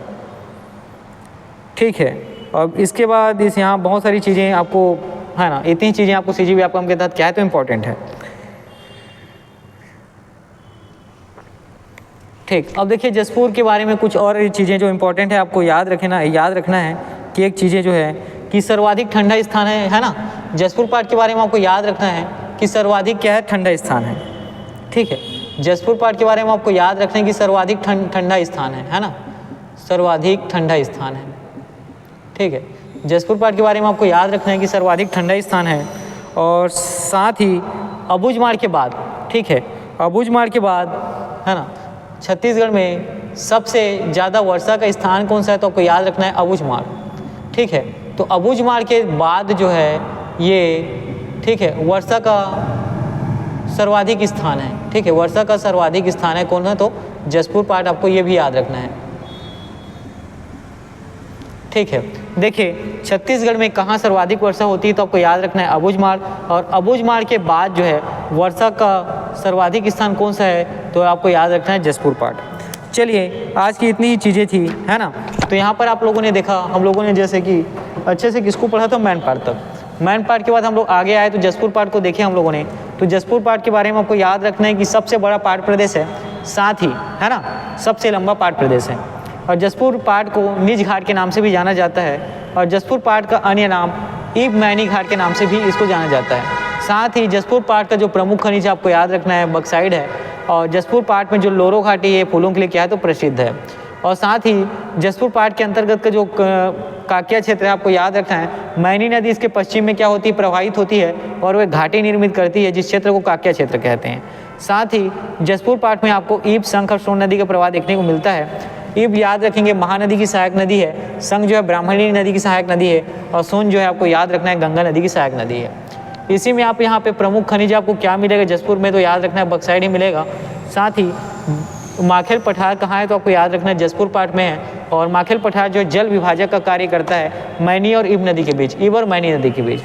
ठीक है। और इसके बाद इस यहाँ बहुत सारी चीज़ें आपको है ना, इतनी चीज़ें आपको CGV आपको के तहत क्या है तो इम्पोर्टेंट है, ठीक। अब देखिए जसपुर के बारे में कुछ और चीज़ें जो इम्पोर्टेंट है आपको याद रखना है कि एक चीज़ें जो है कि सर्वाधिक ठंडा स्थान है ना। जसपुर पाठ के बारे में आपको याद रखना है कि सर्वाधिक क्या है ठंडा स्थान है, ठीक है। जसपुर पाठ के बारे में आपको याद रखना है कि सर्वाधिक ठंडा स्थान है ना, सर्वाधिक ठंडा स्थान है, ठीक है। जसपुर पाठ के बारे में आपको याद रखना है कि सर्वाधिक ठंडा स्थान है। और साथ ही अबूझमाड़ के बाद, ठीक है, अबूझमाड़ के बाद है ना छत्तीसगढ़ में सबसे ज़्यादा वर्षा का स्थान कौन सा है तो आपको याद रखना है अबूझमाड़, ठीक है। तो अबूझमाड़ के बाद जो है ये, ठीक है, वर्षा का सर्वाधिक स्थान है, ठीक है। वर्षा का सर्वाधिक स्थान है कौन है तो जसपुर पाठ, आपको ये भी याद रखना है, ठीक है, देखिए छत्तीसगढ़ में कहाँ सर्वाधिक वर्षा होती है तो आपको याद रखना है अबूझमाड़, और अबूझमाड़ के बाद जो है वर्षा का सर्वाधिक स्थान कौन सा है तो आपको याद रखना है जसपुर पाट। चलिए आज की इतनी ही चीज़ें थी, है ना। तो यहाँ पर आप लोगों ने देखा, हम लोगों ने जैसे कि अच्छे से किसको पढ़ा था, मैन पाट तक। मैन पाट के बाद हम लोग आगे आए तो जसपुर पाट को देखे हम लोगों ने। तो जसपुर पाट के बारे में आपको याद रखना है कि सबसे बड़ा पाट प्रदेश है, साथ ही है ना सबसे लंबा पाट प्रदेश है। और जसपुर पाट को निज घाट के नाम से भी जाना जाता है, और जसपुर पाट का अन्य नाम ईब मैनी घाट के नाम से भी इसको जाना जाता है। साथ ही जसपुर पाट का जो प्रमुख खनिज आपको याद रखना है बक्साइड है, और जसपुर पाट में जो लोरो घाटी है फूलों के लिए क्या है तो प्रसिद्ध है। और साथ ही जसपुर पाट के अंतर्गत का जो काकिया क्षेत्र है आपको याद रखना है, मैनी नदी इसके पश्चिम में क्या होती है प्रवाहित होती है, और वह घाटी निर्मित करती है जिस क्षेत्र को काकिया क्षेत्र कहते हैं। साथ ही जसपुर पाट में आपको ईब, शंख और सोन नदी का प्रवाह देखने को मिलता है। ईब याद रखेंगे महानदी की सहायक नदी है, शंख जो है ब्राह्मणी नदी की सहायक नदी है, और सोन जो है आपको याद रखना है गंगा नदी की सहायक नदी है। इसी में आप यहाँ पे प्रमुख खनिज आपको क्या मिलेगा जसपुर में तो याद रखना है बक्साइड ही मिलेगा। साथ ही माखेल पठार कहाँ है तो आपको याद रखना है जसपुर पाट में है, और माखेल पठार जो जल विभाजक का कार्य करता है मैनी और ईब नदी के बीच, ईब और मैनी नदी के बीच।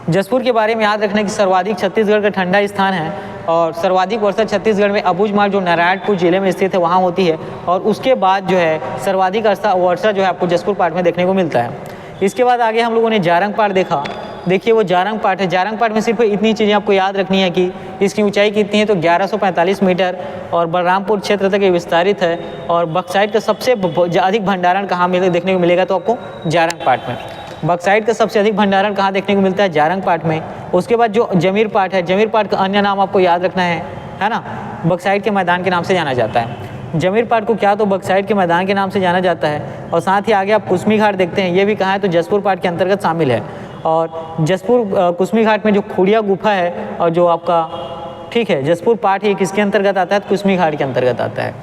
जसपुर के बारे में याद रखना कि सर्वाधिक छत्तीसगढ़ का ठंडा स्थान है, और सर्वाधिक वर्षा छत्तीसगढ़ में अबूझमाड़ जो नारायणपुर जिले में स्थित है वहाँ होती है, और उसके बाद जो है सर्वाधिक वर्षा जो है आपको जसपुर पाट में देखने को मिलता है। इसके बाद आगे हम लोगों ने जारंग पाट देखा। देखिए वो जारंग पाट है, जारंग पाट में सिर्फ इतनी चीज़ें आपको याद रखनी है कि इसकी ऊंचाई कितनी है तो 1145 मीटर, और बलरामपुर क्षेत्र तक ये विस्तारित है। और बक्साइड का सबसे अधिक भंडारण कहाँ मिले देखने को मिलेगा तो आपको जारंग पाट में। बक्साइड का सबसे अधिक भंडारण कहाँ देखने को मिलता है जारंग पाट में। उसके बाद जो जमीर पाट है, जमीर पाट का अन्य नाम आपको याद रखना है ना, बक्साइड के मैदान के नाम से जाना जाता है। जमीर पाट को क्या तो बक्साइड के मैदान के नाम से जाना जाता है। और साथ ही आगे आप कुसमी घाट देखते हैं, ये भी कहाँ है तो जसपुर पाट के अंतर्गत शामिल है। और जसपुर कुसमी घाट में जो खुड़िया गुफा है, और जो आपका ठीक है जसपुर पाट ही किसके अंतर्गत आता है, कुसमी घाट के अंतर्गत आता है।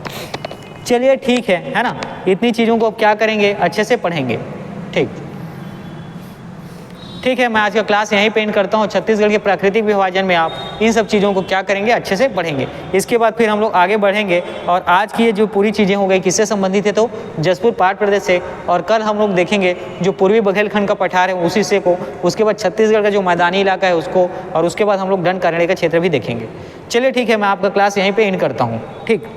चलिए ठीक है ना, इतनी चीज़ों को आप क्या करेंगे अच्छे से पढ़ेंगे। ठीक है, मैं आज का क्लास यहीं पे एंड करता हूँ। छत्तीसगढ़ के प्राकृतिक विभाजन में आप इन सब चीज़ों को क्या करेंगे अच्छे से पढ़ेंगे। इसके बाद फिर हम लोग आगे बढ़ेंगे, और आज की ये जो पूरी चीज़ें हो गई किससे संबंधित है तो जसपुर पाट प्रदेश से। और कल हम लोग देखेंगे जो पूर्वी बघेलखंड का पठार है उसी से को, उसके बाद छत्तीसगढ़ का जो मैदानी इलाका है उसको, और उसके बाद हम लोग दंड कारण्य का क्षेत्र भी देखेंगे। चलिए ठीक है, मैं आपका क्लास यहीं पर एंड करता हूँ। ठीक।